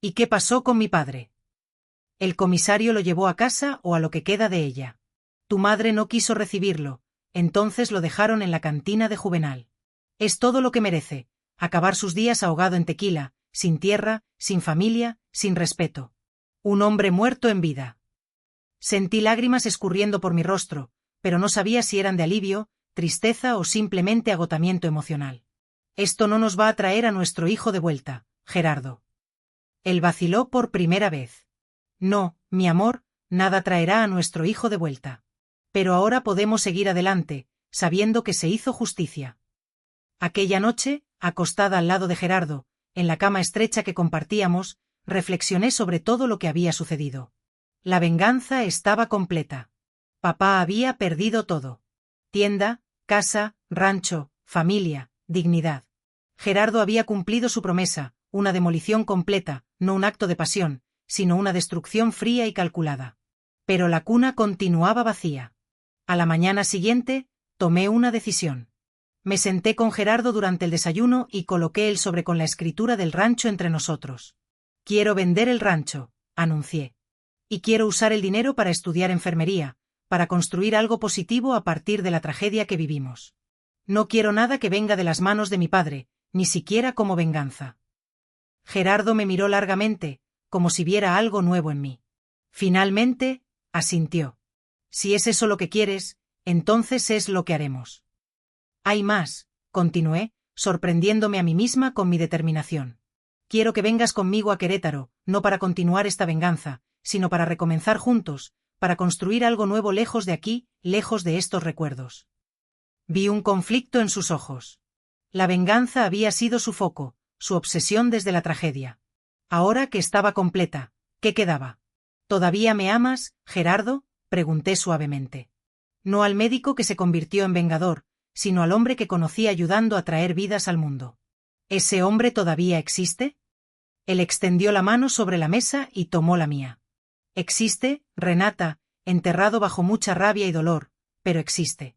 ¿Y qué pasó con mi padre? El comisario lo llevó a casa o a lo que queda de ella. Tu madre no quiso recibirlo, entonces lo dejaron en la cantina de Juvenal. Es todo lo que merece, acabar sus días ahogado en tequila, sin tierra, sin familia, sin respeto. Un hombre muerto en vida. Sentí lágrimas escurriendo por mi rostro, pero no sabía si eran de alivio, tristeza o simplemente agotamiento emocional. Esto no nos va a traer a nuestro hijo de vuelta, Gerardo. Él vaciló por primera vez. No, mi amor, nada traerá a nuestro hijo de vuelta. Pero ahora podemos seguir adelante, sabiendo que se hizo justicia. Aquella noche, acostada al lado de Gerardo, en la cama estrecha que compartíamos, reflexioné sobre todo lo que había sucedido. La venganza estaba completa. Papá había perdido todo. Tienda, casa, rancho, familia, dignidad. Gerardo había cumplido su promesa, una demolición completa, no un acto de pasión, sino una destrucción fría y calculada. Pero la cuna continuaba vacía. A la mañana siguiente, tomé una decisión. Me senté con Gerardo durante el desayuno y coloqué el sobre con la escritura del rancho entre nosotros. Quiero vender el rancho, anuncié. Y quiero usar el dinero para estudiar enfermería, para construir algo positivo a partir de la tragedia que vivimos. No quiero nada que venga de las manos de mi padre, ni siquiera como venganza. Gerardo me miró largamente, como si viera algo nuevo en mí. Finalmente, asintió. Si es eso lo que quieres, entonces es lo que haremos. Hay más, continué, sorprendiéndome a mí misma con mi determinación. Quiero que vengas conmigo a Querétaro, no para continuar esta venganza, sino para recomenzar juntos, para construir algo nuevo lejos de aquí, lejos de estos recuerdos. Vi un conflicto en sus ojos. La venganza había sido su foco, su obsesión desde la tragedia. Ahora que estaba completa, ¿qué quedaba? ¿Todavía me amas, Gerardo?, pregunté suavemente. No al médico que se convirtió en vengador, sino al hombre que conocí ayudando a traer vidas al mundo. ¿Ese hombre todavía existe? Él extendió la mano sobre la mesa y tomó la mía. Existe, Renata, enterrado bajo mucha rabia y dolor, pero existe.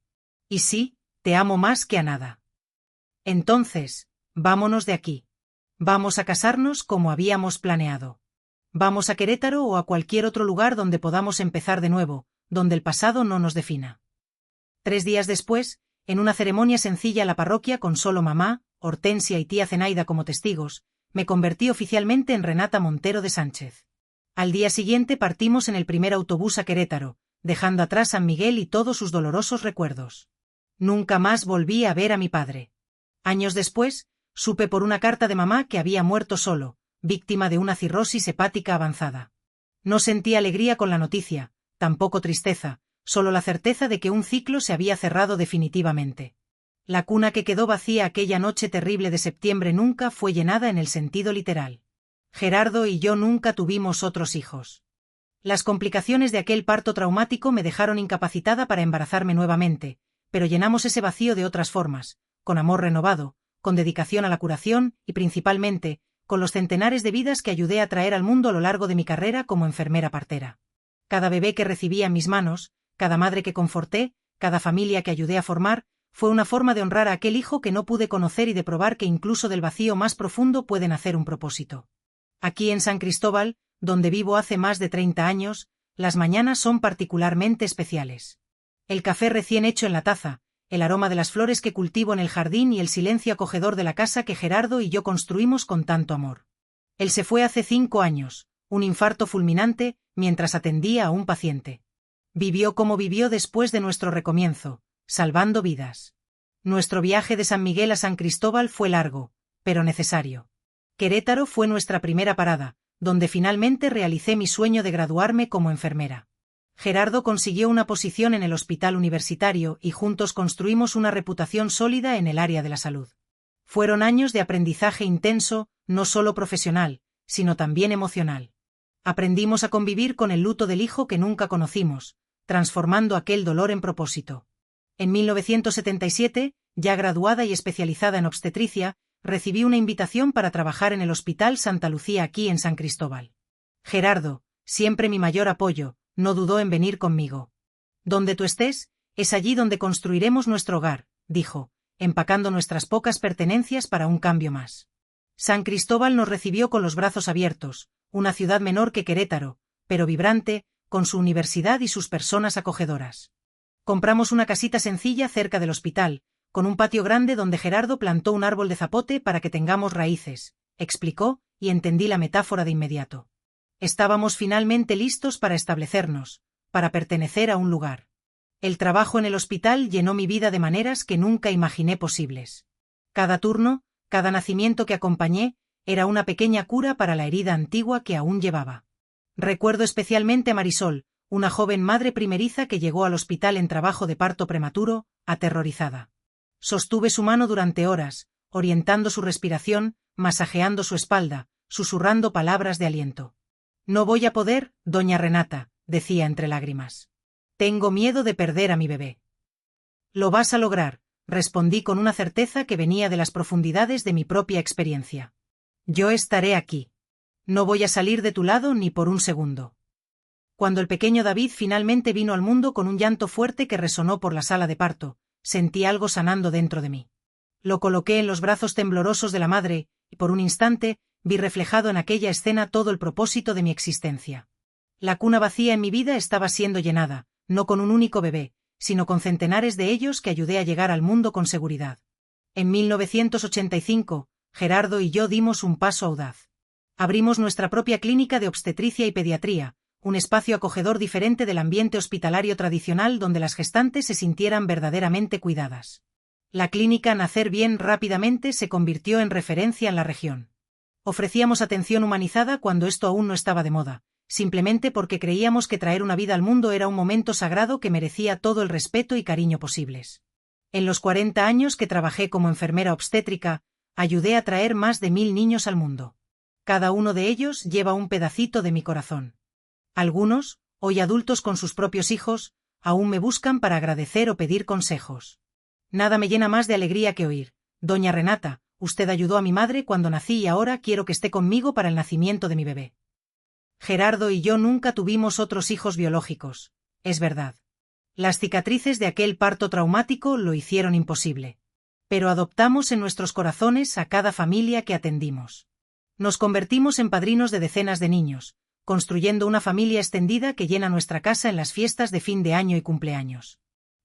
Y sí, te amo más que a nada. Entonces, vámonos de aquí. Vamos a casarnos como habíamos planeado. Vamos a Querétaro o a cualquier otro lugar donde podamos empezar de nuevo, donde el pasado no nos defina. 3 días después, en una ceremonia sencilla a la parroquia con solo mamá, Hortensia y tía Zenaida como testigos, me convertí oficialmente en Renata Montero de Sánchez. Al día siguiente partimos en el primer autobús a Querétaro, dejando atrás San Miguel y todos sus dolorosos recuerdos. Nunca más volví a ver a mi padre. Años después, supe por una carta de mamá que había muerto solo, víctima de una cirrosis hepática avanzada. No sentí alegría con la noticia, tampoco tristeza, solo la certeza de que un ciclo se había cerrado definitivamente. La cuna que quedó vacía aquella noche terrible de septiembre nunca fue llenada en el sentido literal. Gerardo y yo nunca tuvimos otros hijos. Las complicaciones de aquel parto traumático me dejaron incapacitada para embarazarme nuevamente, pero llenamos ese vacío de otras formas, con amor renovado, con dedicación a la curación y principalmente, con los centenares de vidas que ayudé a traer al mundo a lo largo de mi carrera como enfermera partera. Cada bebé que recibía en mis manos, cada madre que conforté, cada familia que ayudé a formar, fue una forma de honrar a aquel hijo que no pude conocer y de probar que incluso del vacío más profundo puede nacer un propósito. Aquí en San Cristóbal, donde vivo hace más de 30 años, las mañanas son particularmente especiales. El café recién hecho en la taza, el aroma de las flores que cultivo en el jardín y el silencio acogedor de la casa que Gerardo y yo construimos con tanto amor. Él se fue hace 5 años, un infarto fulminante, mientras atendía a un paciente. Vivió como vivió después de nuestro recomienzo, salvando vidas. Nuestro viaje de San Miguel a San Cristóbal fue largo, pero necesario. Querétaro fue nuestra primera parada, donde finalmente realicé mi sueño de graduarme como enfermera. Gerardo consiguió una posición en el hospital universitario y juntos construimos una reputación sólida en el área de la salud. Fueron años de aprendizaje intenso, no solo profesional, sino también emocional. Aprendimos a convivir con el luto del hijo que nunca conocimos, transformando aquel dolor en propósito. En 1977, ya graduada y especializada en obstetricia, recibí una invitación para trabajar en el Hospital Santa Lucía aquí en San Cristóbal. Gerardo, siempre mi mayor apoyo, no dudó en venir conmigo. Donde tú estés, es allí donde construiremos nuestro hogar, dijo, empacando nuestras pocas pertenencias para un cambio más. San Cristóbal nos recibió con los brazos abiertos, una ciudad menor que Querétaro, pero vibrante, con su universidad y sus personas acogedoras. Compramos una casita sencilla cerca del hospital, con un patio grande donde Gerardo plantó un árbol de zapote para que tengamos raíces, explicó, y entendí la metáfora de inmediato. Estábamos finalmente listos para establecernos, para pertenecer a un lugar. El trabajo en el hospital llenó mi vida de maneras que nunca imaginé posibles. Cada turno, cada nacimiento que acompañé, era una pequeña cura para la herida antigua que aún llevaba. Recuerdo especialmente a Marisol, una joven madre primeriza que llegó al hospital en trabajo de parto prematuro, aterrorizada. Sostuve su mano durante horas, orientando su respiración, masajeando su espalda, susurrando palabras de aliento. No voy a poder, doña Renata, decía entre lágrimas. Tengo miedo de perder a mi bebé. Lo vas a lograr, respondí con una certeza que venía de las profundidades de mi propia experiencia. Yo estaré aquí. No voy a salir de tu lado ni por un segundo. Cuando el pequeño David finalmente vino al mundo con un llanto fuerte que resonó por la sala de parto, sentí algo sanando dentro de mí. Lo coloqué en los brazos temblorosos de la madre, y por un instante, vi reflejado en aquella escena todo el propósito de mi existencia. La cuna vacía en mi vida estaba siendo llenada, no con un único bebé, sino con centenares de ellos que ayudé a llegar al mundo con seguridad. En 1985, Gerardo y yo dimos un paso audaz. Abrimos nuestra propia clínica de obstetricia y pediatría, un espacio acogedor diferente del ambiente hospitalario tradicional donde las gestantes se sintieran verdaderamente cuidadas. La clínica Nacer Bien rápidamente se convirtió en referencia en la región. Ofrecíamos atención humanizada cuando esto aún no estaba de moda, simplemente porque creíamos que traer una vida al mundo era un momento sagrado que merecía todo el respeto y cariño posibles. En los 40 años que trabajé como enfermera obstétrica, ayudé a traer más de 1000 niños al mundo. Cada uno de ellos lleva un pedacito de mi corazón. Algunos, hoy adultos con sus propios hijos, aún me buscan para agradecer o pedir consejos. Nada me llena más de alegría que oír: doña Renata, usted ayudó a mi madre cuando nací y ahora quiero que esté conmigo para el nacimiento de mi bebé. Gerardo y yo nunca tuvimos otros hijos biológicos, es verdad. Las cicatrices de aquel parto traumático lo hicieron imposible. Pero adoptamos en nuestros corazones a cada familia que atendimos. Nos convertimos en padrinos de decenas de niños, construyendo una familia extendida que llena nuestra casa en las fiestas de fin de año y cumpleaños.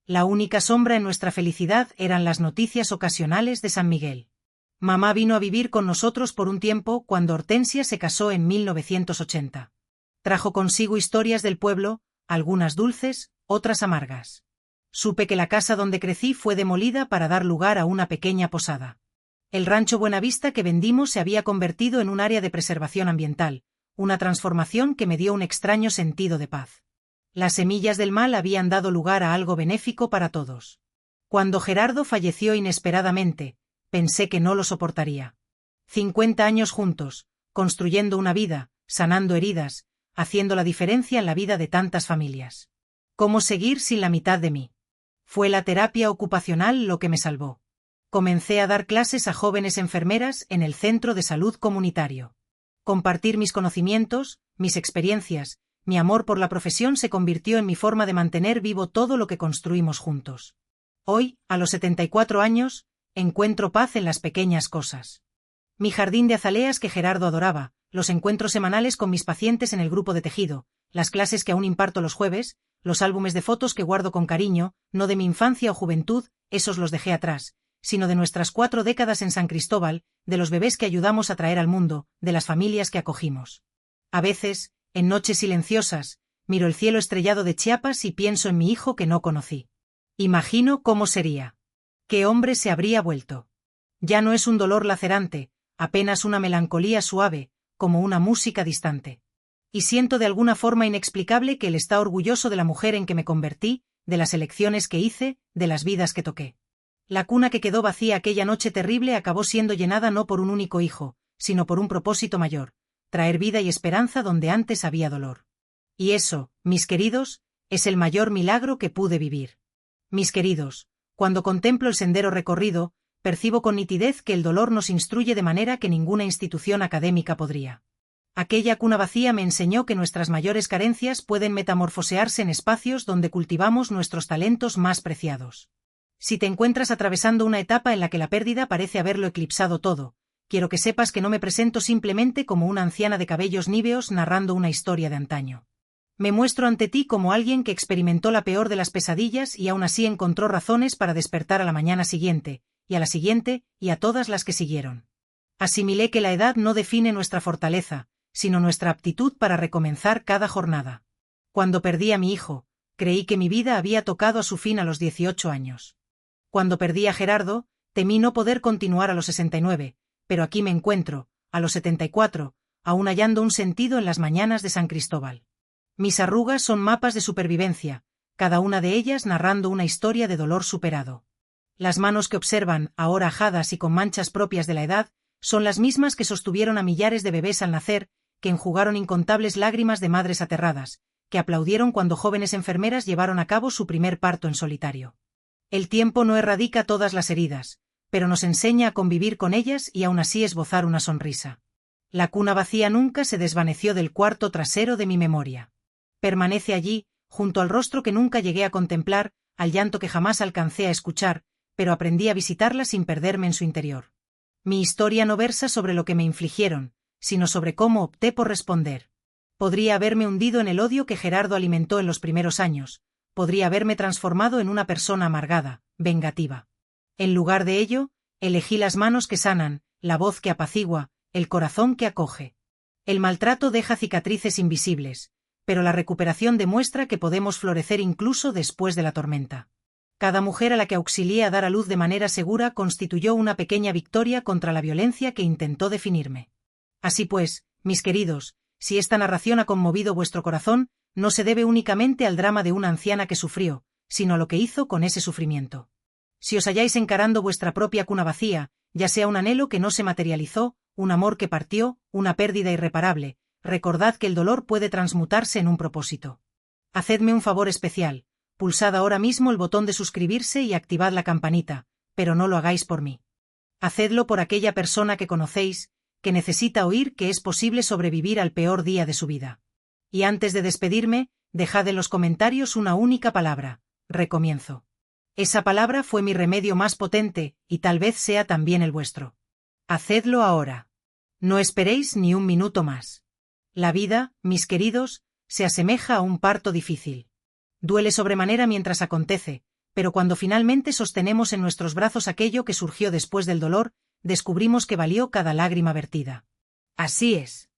La única sombra en nuestra felicidad eran las noticias ocasionales de San Miguel. Mamá vino a vivir con nosotros por un tiempo cuando Hortensia se casó en 1980. Trajo consigo historias del pueblo, algunas dulces, otras amargas. Supe que la casa donde crecí fue demolida para dar lugar a una pequeña posada. El rancho Buenavista que vendimos se había convertido en un área de preservación ambiental, una transformación que me dio un extraño sentido de paz. Las semillas del mal habían dado lugar a algo benéfico para todos. Cuando Gerardo falleció inesperadamente, pensé que no lo soportaría. 50 años juntos, construyendo una vida, sanando heridas, haciendo la diferencia en la vida de tantas familias. ¿Cómo seguir sin la mitad de mí? Fue la terapia ocupacional lo que me salvó. Comencé a dar clases a jóvenes enfermeras en el centro de salud comunitario. Compartir mis conocimientos, mis experiencias, mi amor por la profesión se convirtió en mi forma de mantener vivo todo lo que construimos juntos. Hoy, a los 74 años, encuentro paz en las pequeñas cosas. Mi jardín de azaleas que Gerardo adoraba, los encuentros semanales con mis pacientes en el grupo de tejido, las clases que aún imparto los jueves, los álbumes de fotos que guardo con cariño, no de mi infancia o juventud, esos los dejé atrás, sino de nuestras 4 décadas en San Cristóbal, de los bebés que ayudamos a traer al mundo, de las familias que acogimos. A veces, en noches silenciosas, miro el cielo estrellado de Chiapas y pienso en mi hijo que no conocí. Imagino cómo sería. ¿Qué hombre se habría vuelto? Ya no es un dolor lacerante, apenas una melancolía suave, como una música distante. Y siento de alguna forma inexplicable que él está orgulloso de la mujer en que me convertí, de las elecciones que hice, de las vidas que toqué. La cuna que quedó vacía aquella noche terrible acabó siendo llenada no por un único hijo, sino por un propósito mayor, traer vida y esperanza donde antes había dolor. Y eso, mis queridos, es el mayor milagro que pude vivir. Mis queridos, cuando contemplo el sendero recorrido, percibo con nitidez que el dolor nos instruye de manera que ninguna institución académica podría. Aquella cuna vacía me enseñó que nuestras mayores carencias pueden metamorfosearse en espacios donde cultivamos nuestros talentos más preciados. Si te encuentras atravesando una etapa en la que la pérdida parece haberlo eclipsado todo, quiero que sepas que no me presento simplemente como una anciana de cabellos níveos narrando una historia de antaño. Me muestro ante ti como alguien que experimentó la peor de las pesadillas y aún así encontró razones para despertar a la mañana siguiente, y a la siguiente, y a todas las que siguieron. Asimilé que la edad no define nuestra fortaleza, sino nuestra aptitud para recomenzar cada jornada. Cuando perdí a mi hijo, creí que mi vida había tocado a su fin a los 18 años. Cuando perdí a Gerardo, temí no poder continuar a los 69, pero aquí me encuentro, a los 74, aún hallando un sentido en las mañanas de San Cristóbal. Mis arrugas son mapas de supervivencia, cada una de ellas narrando una historia de dolor superado. Las manos que observan, ahora ajadas y con manchas propias de la edad, son las mismas que sostuvieron a millares de bebés al nacer, que enjugaron incontables lágrimas de madres aterradas, que aplaudieron cuando jóvenes enfermeras llevaron a cabo su primer parto en solitario. El tiempo no erradica todas las heridas, pero nos enseña a convivir con ellas y aún así esbozar una sonrisa. La cuna vacía nunca se desvaneció del cuarto trasero de mi memoria. Permanece allí, junto al rostro que nunca llegué a contemplar, al llanto que jamás alcancé a escuchar, pero aprendí a visitarla sin perderme en su interior. Mi historia no versa sobre lo que me infligieron, sino sobre cómo opté por responder. Podría haberme hundido en el odio que Gerardo alimentó en los primeros años, podría haberme transformado en una persona amargada, vengativa. En lugar de ello, elegí las manos que sanan, la voz que apacigua, el corazón que acoge. El maltrato deja cicatrices invisibles, pero la recuperación demuestra que podemos florecer incluso después de la tormenta. Cada mujer a la que auxilié a dar a luz de manera segura constituyó una pequeña victoria contra la violencia que intentó definirme. Así pues, mis queridos, si esta narración ha conmovido vuestro corazón, no se debe únicamente al drama de una anciana que sufrió, sino a lo que hizo con ese sufrimiento. Si os halláis encarando vuestra propia cuna vacía, ya sea un anhelo que no se materializó, un amor que partió, una pérdida irreparable, recordad que el dolor puede transmutarse en un propósito. Hacedme un favor especial, pulsad ahora mismo el botón de suscribirse y activad la campanita, pero no lo hagáis por mí. Hacedlo por aquella persona que conocéis, que necesita oír que es posible sobrevivir al peor día de su vida. Y antes de despedirme, dejad en los comentarios una única palabra: recomienzo. Esa palabra fue mi remedio más potente, y tal vez sea también el vuestro. Hacedlo ahora. No esperéis ni un minuto más. La vida, mis queridos, se asemeja a un parto difícil. Duele sobremanera mientras acontece, pero cuando finalmente sostenemos en nuestros brazos aquello que surgió después del dolor, descubrimos que valió cada lágrima vertida. Así es.